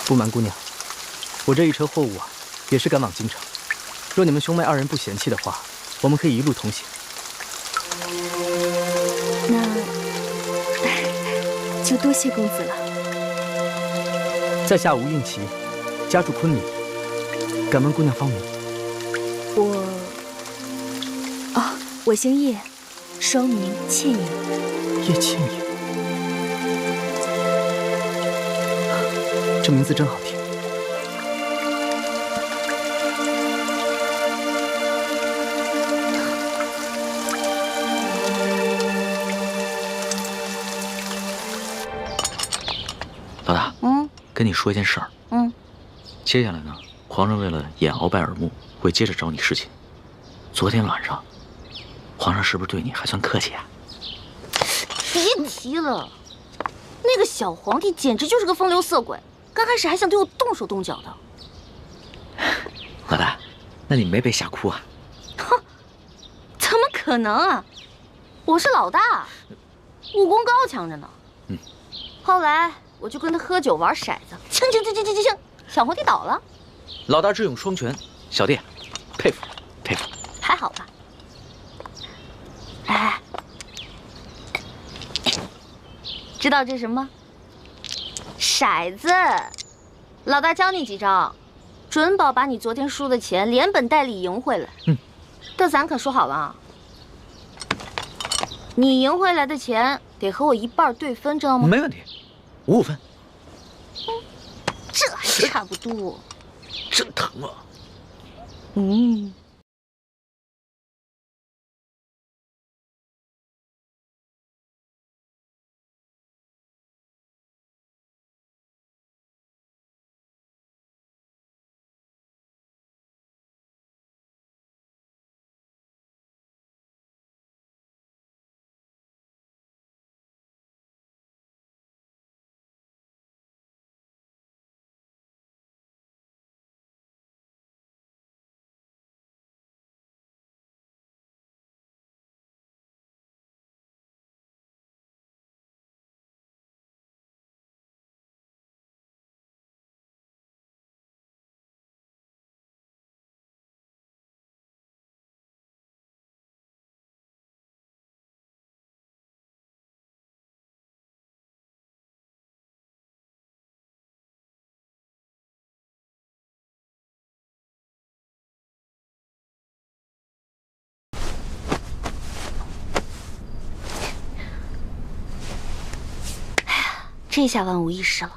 不瞒姑娘，我这一车货物啊，也是赶往京城。若你们兄妹二人不嫌弃的话，我们可以一路同行。那就多谢公子了。在下吴应奇，家住昆明，敢问姑娘芳名？我姓叶，双名倩影。叶倩影，这名字真好听。老大，跟你说一件事儿。接下来呢，皇上为了掩鳌拜耳目，会接着找你侍寝。昨天晚上，皇上是不是对你还算客气啊？别提了，那个小皇帝简直就是个风流色鬼，刚开始还想对我动手动脚的。老大，那你没被吓哭啊？哼，怎么可能啊！我是老大，武功高强着呢。后来我就跟他喝酒玩骰子，清，小皇帝倒了。老大智勇双全，小弟佩服佩服。还好吧。哎，知道这是什么吗？骰子。老大教你几招，准保把你昨天输的钱连本带利赢回来。但咱可说好了啊，你赢回来的钱得和我一半对分，知道吗？没问题，55分。这还差不多。真疼啊！这下万无一失了。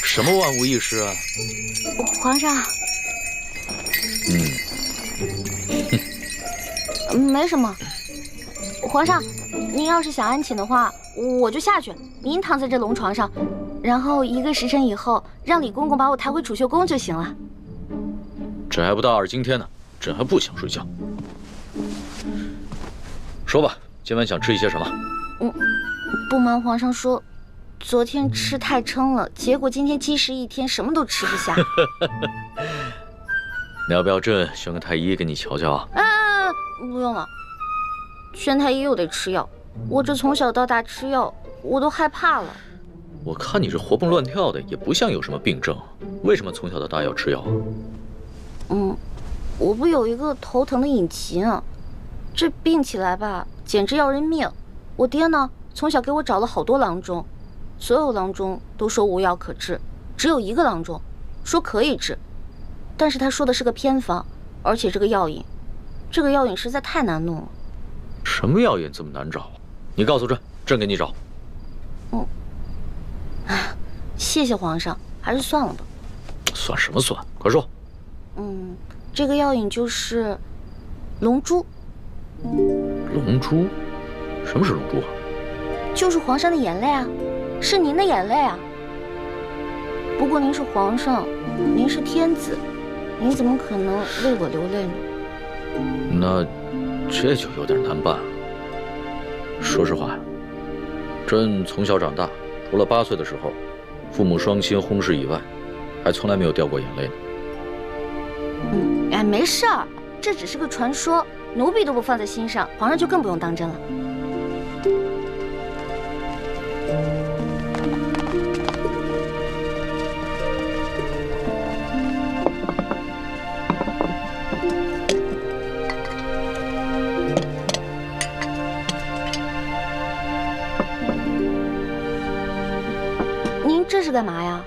什么万无一失啊？皇上。没什么。皇上，您要是想安寝的话，我就下去，您躺在这龙床上，然后1个时辰以后，让李公公把我抬回储秀宫就行了。朕还不到2更天呢，朕还不想睡觉。说吧，今晚想吃一些什么？不瞒皇上说，昨天吃太撑了，结果今天积食1天，什么都吃不下。你要不要朕选个太医给你瞧瞧啊？不用了，宣太医又得吃药，我这从小到大吃药，我都害怕了。我看你这活蹦乱跳的，也不像有什么病症，为什么从小到大要吃药啊？我不有一个头疼的隐疾啊，这病起来吧，简直要人命。我爹呢，从小给我找了好多郎中，所有郎中都说无药可治，只有1个郎中说可以治，但是他说的是个偏方，而且这个药引实在太难弄了。什么药引这么难找？你告诉朕，朕给你找。谢谢皇上，还是算了吧。算什么算？快说。这个药引就是龙珠。龙珠？什么是龙珠啊？就是皇上的眼泪啊，是您的眼泪啊。不过您是皇上，您是天子，您怎么可能为我流泪呢？那这就有点难办了。说实话，朕从小长大，除了8岁的时候，父母双亲薨逝以外，还从来没有掉过眼泪呢。没事儿，这只是个传说，奴婢都不放在心上，皇上就更不用当真了。您这是干嘛呀？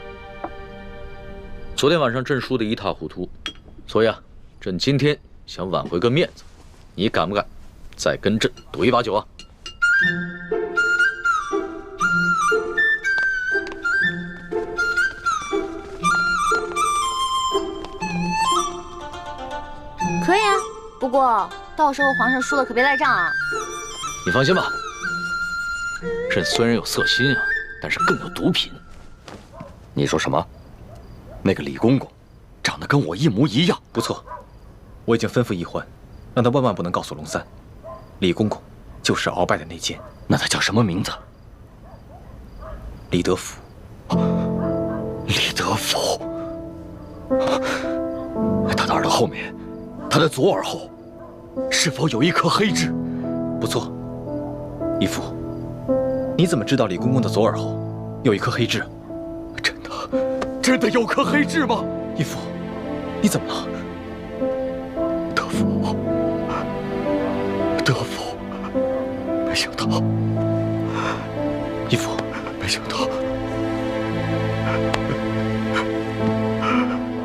昨天晚上朕输得一塌糊涂，所以啊，朕今天想挽回个面子，你敢不敢再跟朕赌一把酒啊？可以啊，不过到时候皇上输了可别赖账啊。你放心吧，朕虽然有色心啊，但是更有毒品。你说什么？那个李公公，长得跟我一模一样。不错，我已经吩咐奕欢，让他万万不能告诉龙三，李公公就是鳌拜的内奸。那他叫什么名字？李德福。李德福，他的耳朵后面，他的左耳后，是否有一颗黑痣？不错，义父，你怎么知道李公公的左耳后有一颗黑痣？真的有颗黑痣吗？义父，你怎么了？德福，没想到，义父，没想到，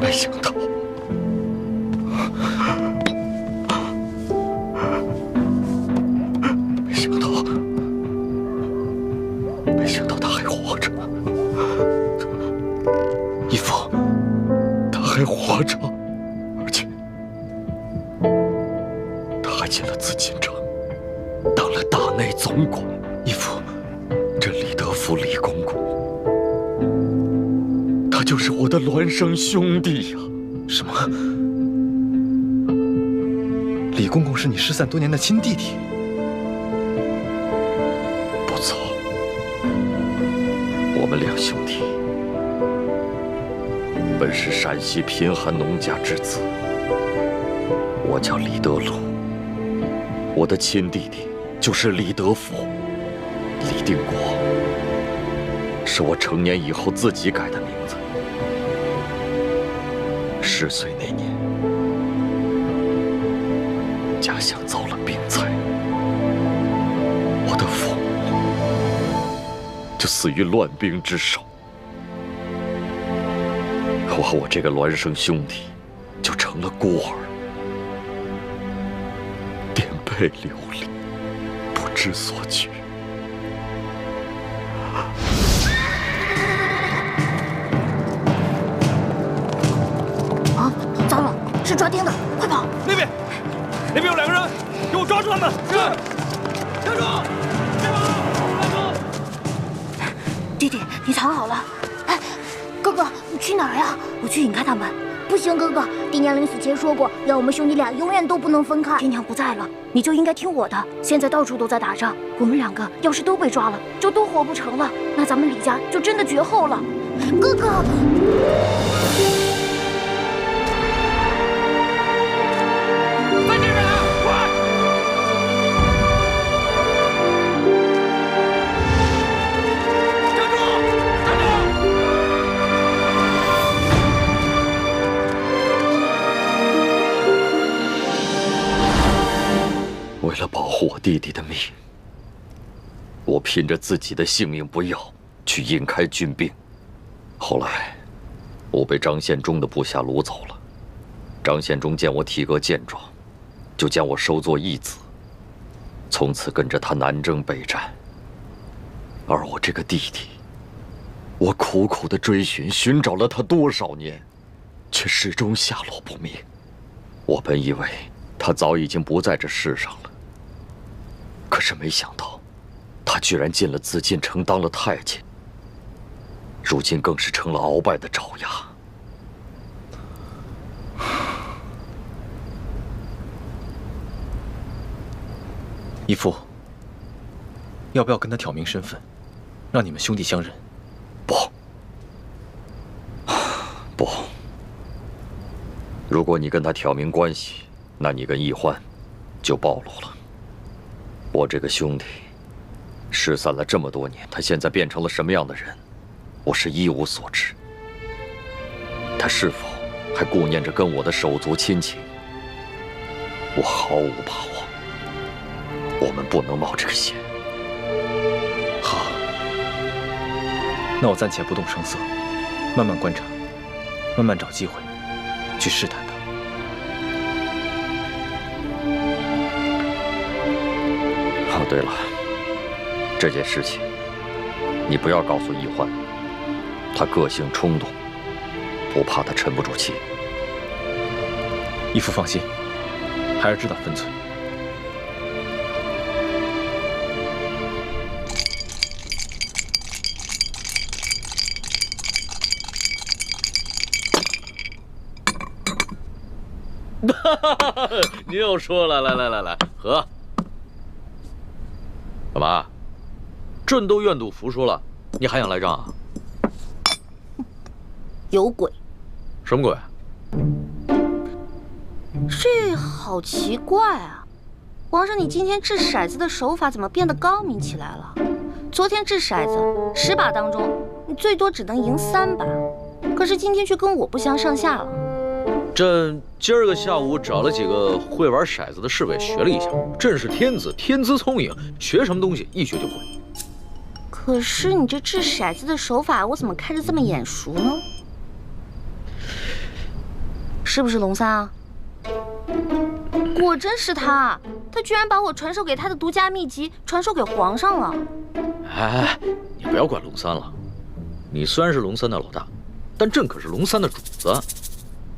没想到，没想到他还活着。义父，他还活着，而且他还进了紫禁城，当了大内总管。义父，这李德福李公公，他就是我的孪生兄弟呀！什么？李公公是你失散多年的亲弟弟？不错，我们两兄弟本是陕西贫寒农家之子，我叫李德禄，我的亲弟弟就是李德福。李定国是我成年以后自己改的名字。10岁那年，家乡遭了病灾，我的父母就死于乱兵之手。我和我这个孪生兄弟就成了孤儿，颠沛流离，不知所居。啊，糟了，是抓丁的，快跑！那边有2个人，给我抓住他们！是，站住！别跑！站住！弟弟，你藏好了。哎，哥哥，你去哪儿呀？我去引开他们。不行，哥哥，爹娘临死前说过，要我们兄弟俩永远都不能分开。爹娘不在了，你就应该听我的。现在到处都在打仗，我们2个要是都被抓了，就都活不成了，那咱们李家就真的绝后了。哥哥。为了保护我弟弟的命，我拼着自己的性命不要，去引开军兵。后来，我被张献忠的部下掳走了。张献忠见我体格健壮，就将我收作义子，从此跟着他南征北战。而我这个弟弟，我苦苦的追寻找了他多少年，却始终下落不明。我本以为他早已经不在这世上了。可是没想到，他居然进了紫禁城当了太监，如今更是成了鳌拜的爪牙。义父，要不要跟他挑明身份，让你们兄弟相认？不，如果你跟他挑明关系，那你跟奕欢就暴露了。我这个兄弟失散了这么多年，他现在变成了什么样的人，我是一无所知。他是否还顾念着跟我的手足亲情，我毫无把握。我们不能冒这个险。好，那我暂且不动声色，慢慢观察，慢慢找机会去试探他。哦，对了，这件事情你不要告诉易欢，他个性冲动，我怕他沉不住气。义父放心，孩儿知道分寸。你又说了，来，喝。干嘛？朕都愿赌服输了，你还想来仗啊？有鬼！什么鬼？这好奇怪啊！皇上，你今天掷骰子的手法怎么变得高明起来了？昨天掷骰子10把当中，你最多只能赢3把，可是今天却跟我不相上下了。朕今儿个下午找了几个会玩骰子的侍卫学了一下，朕是天子，天资聪颖，学什么东西一学就会。可是你这掷骰子的手法，我怎么看着这么眼熟呢？是不是龙三啊？果真是他，他居然把我传授给他的独家秘籍传授给皇上了。哎，你不要管龙三了，你虽然是龙三的老大，但朕可是龙三的主子。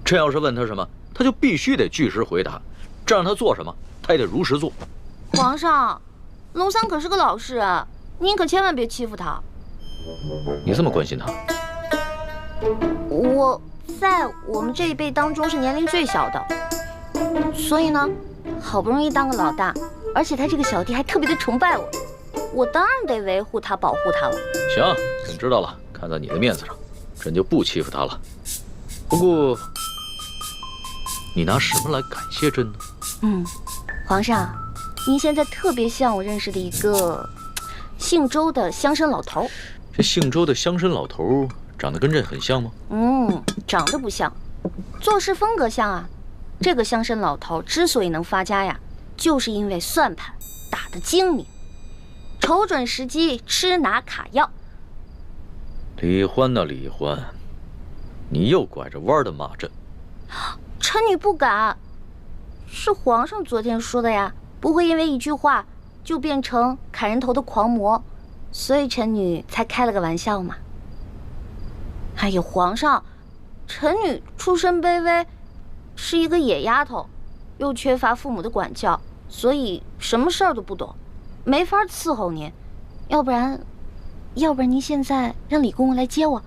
朕要是问他什么，他就必须得据实回答，这让他做什么，他也得如实做。皇上，龙三可是个老实人，您可千万别欺负他。你这么关心他？我在我们这一辈当中是年龄最小的，所以呢，好不容易当个老大，而且他这个小弟还特别的崇拜我，我当然得维护他、保护他了。行，朕知道了，看在你的面子上，朕就不欺负他了。不过，你拿什么来感谢朕呢？皇上，您现在特别像我认识的一个姓周的乡绅老头。这姓周的乡绅老头长得跟朕很像吗？长得不像，做事风格像啊。这个乡绅老头之所以能发家呀，就是因为算盘打得精明，瞅准时机吃拿卡要。李欢呐，李欢，你又拐着弯的骂朕。臣女不敢，是皇上昨天说的呀，不会因为一句话就变成砍人头的狂魔，所以臣女才开了个玩笑嘛。哎呀，皇上，臣女出身卑微，是一个野丫头，又缺乏父母的管教，所以什么事儿都不懂，没法伺候您。要不然您现在让李公公来接我，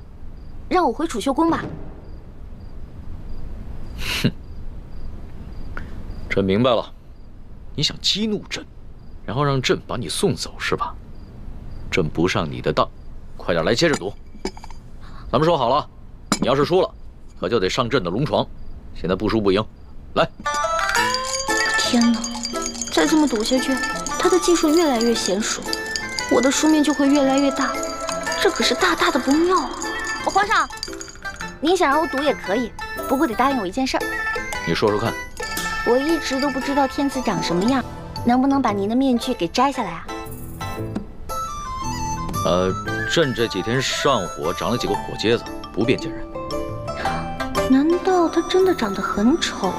让我回储秀宫吧。哼，朕明白了，你想激怒朕，然后让朕把你送走是吧？朕不上你的当，快点来接着赌。咱们说好了，你要是输了，可就得上朕的龙床。现在不输不赢，来！天哪，再这么赌下去，他的技术越来越娴熟，我的输面就会越来越大，这可是大大的不妙啊！皇上，您想让我赌也可以，不过得答应我一件事儿。你说说看。我一直都不知道天子长什么样，能不能把您的面具给摘下来啊？朕这几天上火长了几个火疖子，不便见人。难道他真的长得很丑，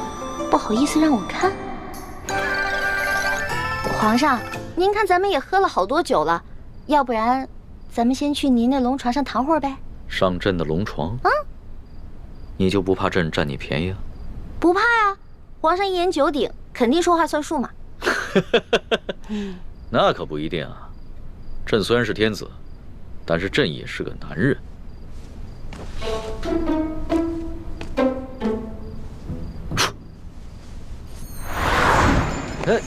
不好意思让我看？皇上，您看咱们也喝了好多酒了，要不然咱们先去您那龙床上躺会儿呗？上朕的龙床？你就不怕朕占你便宜啊？不怕呀，皇上一言九鼎，肯定说话算数嘛。那可不一定啊。朕虽然是天子，但是朕也是个男人。哎，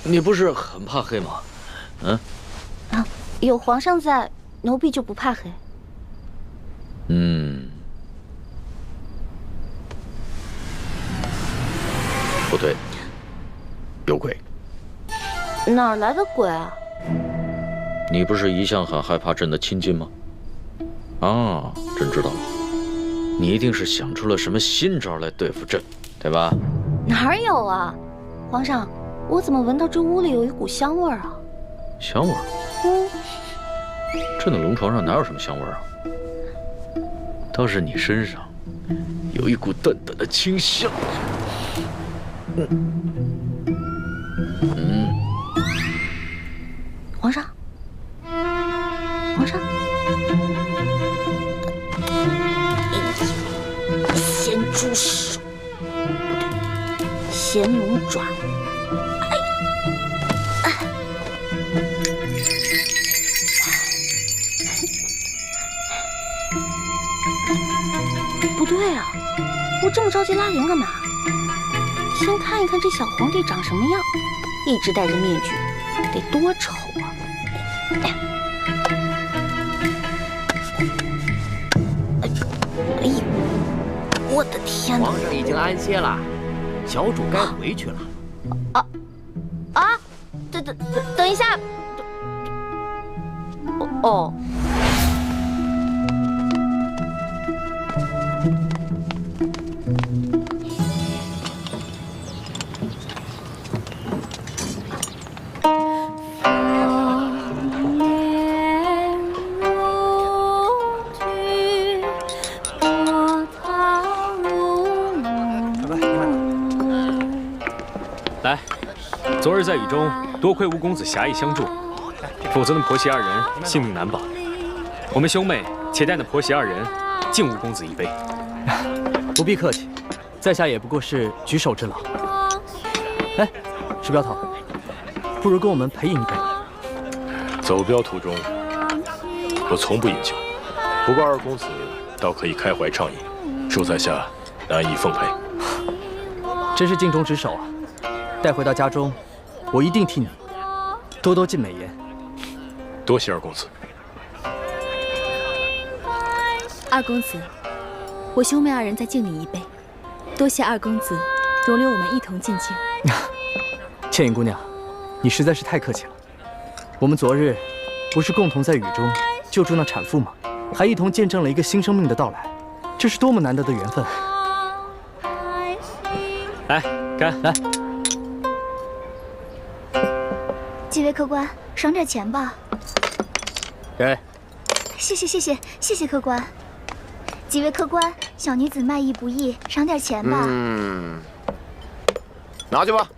你不是很怕黑吗？有皇上在，奴婢就不怕黑。不对，有鬼。哪儿来的鬼啊？你不是一向很害怕朕的亲近吗？啊，朕知道了，你一定是想出了什么新招来对付朕，对吧？哪有啊，皇上，我怎么闻到这屋里有一股香味儿啊？香味儿？朕的龙床上哪有什么香味儿啊？倒是你身上有一股淡淡的清香。皇上，皇上，咸猪手，不对，咸龙爪。不对啊，我这么着急拉铃干嘛？先看一看这小皇帝长什么样，一直戴着面具，得多丑啊！哎呀，我的天哪！皇上已经安歇了，小主该回去了。等一下，哦。来，昨日在雨中，多亏吴公子侠义相助，否则那婆媳二人性命难保。我们兄妹且待那婆媳二人敬吴公子一杯。不必客气，在下也不过是举手之劳。哎，石镖头，不如跟我们陪饮一杯。走镖途中，我从不饮酒，不过二公子倒可以开怀畅饮，恕在下难以奉陪。真是尽忠职守啊！带回到家中，我一定替你多多尽美言。多谢二公子。二公子，我兄妹二人再敬你一杯，多谢二公子容留我们一同进京。倩影姑娘，你实在是太客气了。我们昨日不是共同在雨中救助那产妇吗？还一同见证了一个新生命的到来，这是多么难得的缘分！来，干！来。几位客官，赏点钱吧。给。谢谢客官。几位客官，小女子卖艺不易，赏点钱吧。拿去吧。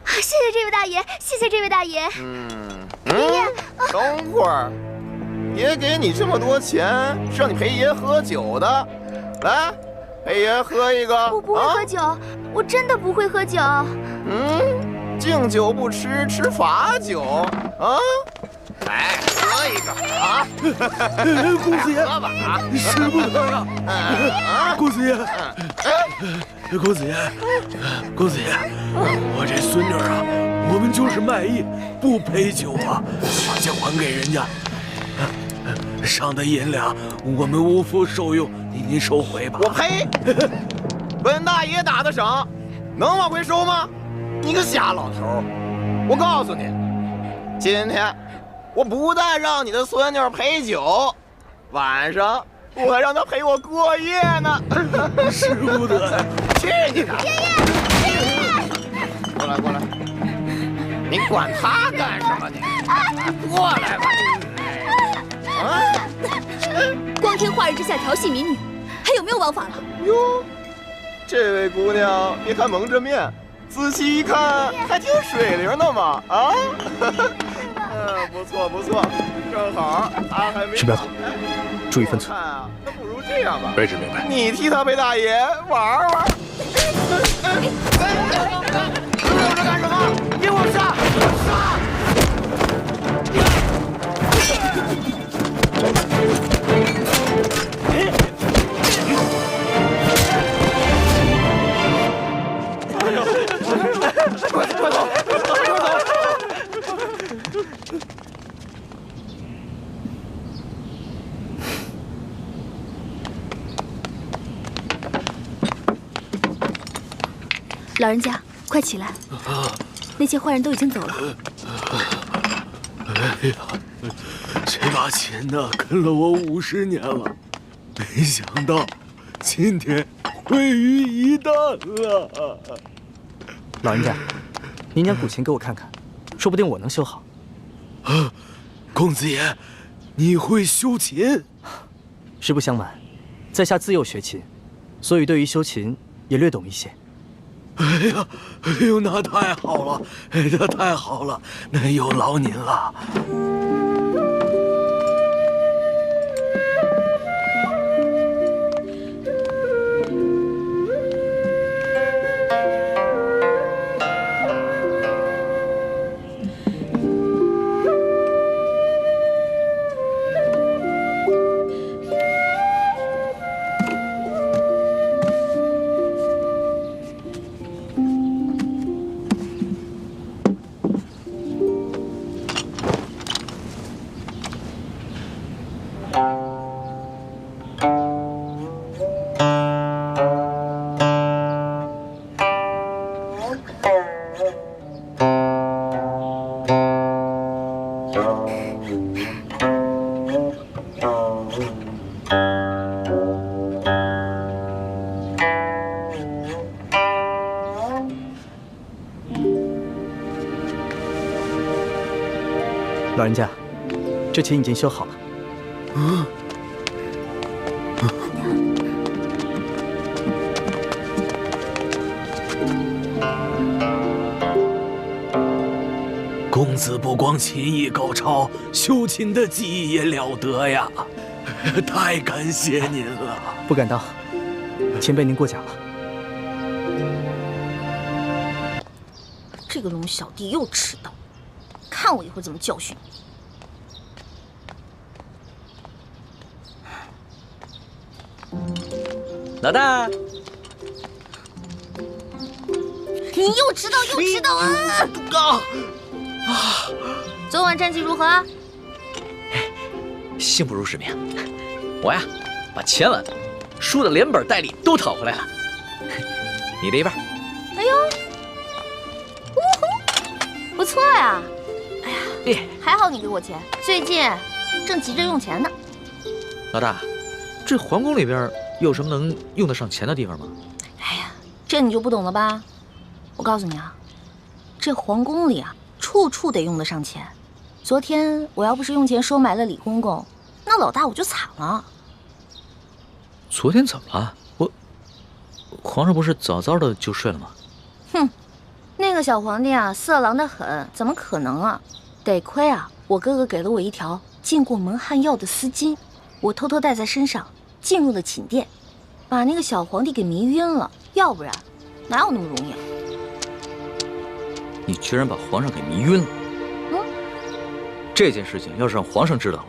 谢谢这位大爷，谢谢这位大爷。爷，等会儿，爷给你这么多钱，是让你陪爷喝酒的。来，陪爷喝一个。我不会喝酒，我真的不会喝酒。敬酒不吃，吃罚酒啊！来，喝一个啊！公子爷，喝吧啊！使不得呀！公子爷，公子爷，公子爷，我这孙女啊，我们就是卖艺，不陪酒啊，把钱还给人家。上的银两我们无福受用，您收回吧。我呸！本大爷打的赏，能往回收吗？你个瞎老头！我告诉你，今天我不但让你的孙女陪酒，晚上我还让她陪我过夜呢。使不得呀！去你的！爷爷，过来！你管他干什么？你过来吧！光天化日之下调戏民女，还有没有王法了？哟，这位姑娘，别看蒙着面。仔细一看，还挺水灵的嘛！啊，不错，正好他还没。石镖头，注意分寸。那不如这样吧，卑职明白。你替他陪大爷玩。留着干什么？给我杀！快走！老人家，快起来！那些坏人都已经走了。哎呀，这把琴呢，跟了我50年了，没想到今天毁于一旦了。老人家，您将古琴给我看看，说不定我能修好。公子爷，你会修琴？实不相瞒，在下自幼学琴，所以对于修琴也略懂一些。哎呦，那太好了，那太好了，那有劳您了。老人家，这琴已经修好了。公子不光琴艺高超，修琴的技艺也了得呀！太感谢您了。不敢当，前辈您过奖了。这个龙小弟又迟到，看我一会儿怎么教训你！老大，你又迟到又迟到啊！昨晚战绩如何？幸不辱使命。我呀，把前晚输的连本带利都讨回来了。你的一半。哎呦，呜呼，不错呀！哎呀，还好你给我钱，最近正急着用钱呢。老大，这皇宫里边有什么能用得上钱的地方吗？哎呀，这你就不懂了吧？我告诉你啊，这皇宫里啊，处处得用得上钱。昨天我要不是用钱收买了李公公，那老大我就惨了。昨天怎么了？皇上不是早早的就睡了吗？哼，那个小皇帝啊，色狼得很，怎么可能啊？得亏啊，我哥哥给了我一条进过蒙汗药的丝巾，我偷偷带在身上，进入了寝殿，把那个小皇帝给迷晕了。要不然，哪有那么容易啊？你居然把皇上给迷晕了！这件事情要是让皇上知道了，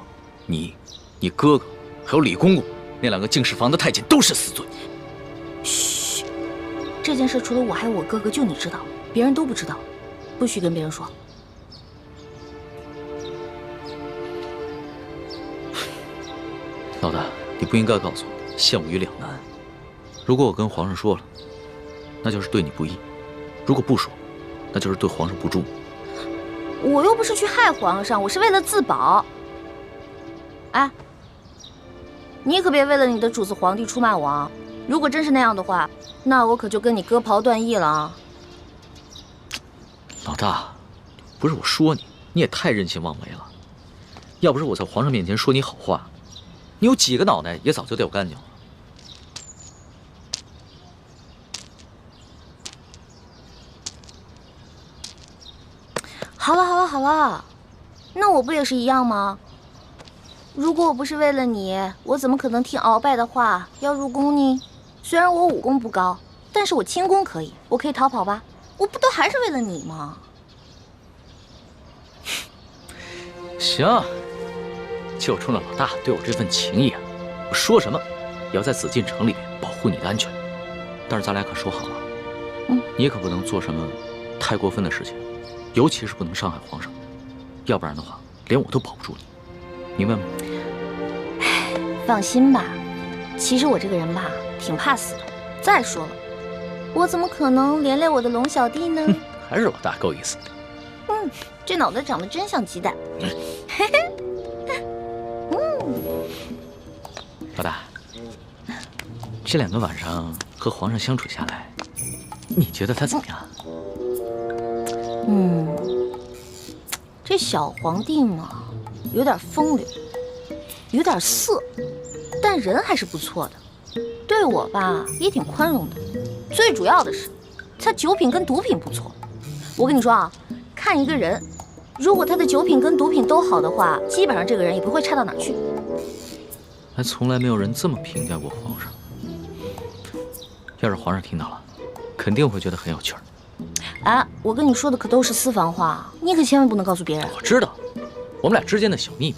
你哥哥还有李公公那2个净室房的太监都是死罪。嘘，这件事除了我还有我哥哥，就你知道，别人都不知道，不许跟别人说。老大，你不应该告诉我，陷我于两难。如果我跟皇上说了，那就是对你不义；如果不说，那就是对皇上不忠。我又不是去害皇上，我是为了自保。哎，你可别为了你的主子皇帝出卖我啊！如果真是那样的话，那我可就跟你割袍断义了啊！老大，不是我说你，你也太任性妄为了。要不是我在皇上面前说你好话，你有几个脑袋也早就掉干净了。好了，那我不也是一样吗？如果我不是为了你，我怎么可能听鳌拜的话要入宫呢？虽然我武功不高，但是我轻功可以，我可以逃跑吧？我不都还是为了你吗？行，就冲着老大对我这份情谊啊，我说什么也要在紫禁城里面保护你的安全。但是咱俩可说好了，你可不能做什么太过分的事情。尤其是不能伤害皇上，要不然的话，连我都保不住你，明白吗？放心吧，其实我这个人吧，挺怕死的。再说了，我怎么可能连累我的龙小弟呢？还是老大够意思。这脑袋长得真像鸡蛋。嘿嘿。老大，这2个晚上和皇上相处下来，你觉得他怎么样？这小皇帝嘛，有点风流，有点色，但人还是不错的，对我吧也挺宽容的。最主要的是，他酒品跟毒品不错。我跟你说啊，看一个人，如果他的酒品跟毒品都好的话，基本上这个人也不会差到哪去。还从来没有人这么评价过皇上。要是皇上听到了，肯定会觉得很有趣儿。哎，我跟你说的可都是私房话，你可千万不能告诉别人。我知道，我们俩之间的小秘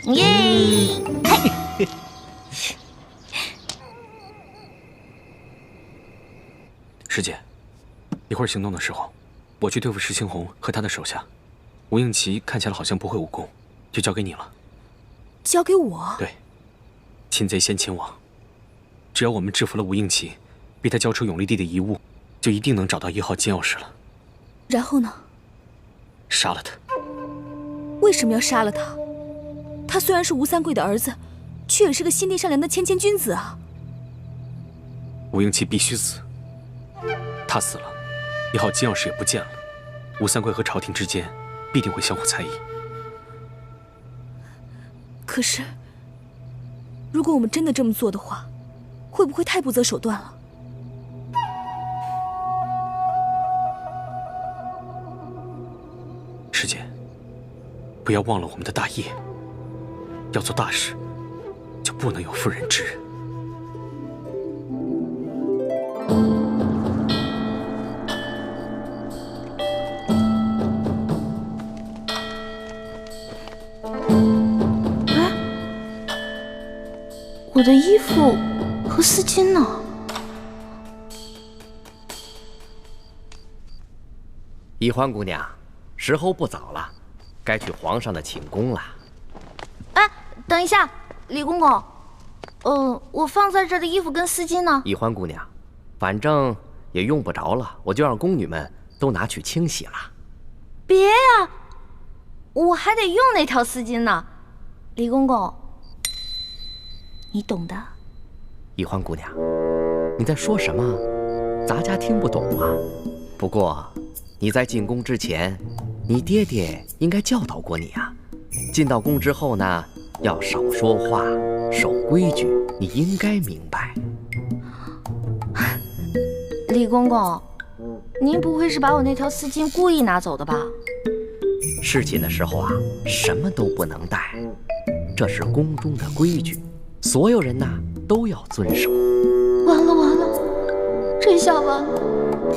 密。耶！师姐，一会儿行动的时候，我去对付石青红和他的手下。吴应奇看起来好像不会武功，就交给你了。交给我？对，擒贼先擒王。只要我们制服了吴应奇，逼他交出永历帝的遗物，就一定能找到1号金钥匙了。然后呢？杀了他。为什么要杀了他？他虽然是吴三桂的儿子，却也是个心地善良的谦谦君子啊。吴应奇必须死。他死了，1号金钥匙也不见了。吴三桂和朝廷之间必定会相互猜疑。可是，如果我们真的这么做的话，会不会太不择手段了？师姐，不要忘了我们的大业。要做大事，就不能有妇人之仁。我的衣服和丝巾呢？宜欢姑娘，时候不早了，该去皇上的寝宫了。哎，等一下，李公公，我放在这儿的衣服跟丝巾呢？宜欢姑娘，反正也用不着了，我就让宫女们都拿去清洗了。别呀，我还得用那条丝巾呢，李公公。你懂的。宜欢姑娘，你在说什么？咱家听不懂啊。不过你在进宫之前，你爹爹应该教导过你啊。进到宫之后呢，要少说话，守规矩，你应该明白。李公公，您不会是把我那条丝巾故意拿走的吧？侍寝的时候啊，什么都不能带，这是宫中的规矩。所有人呐都要遵守。完了完了，这下完了。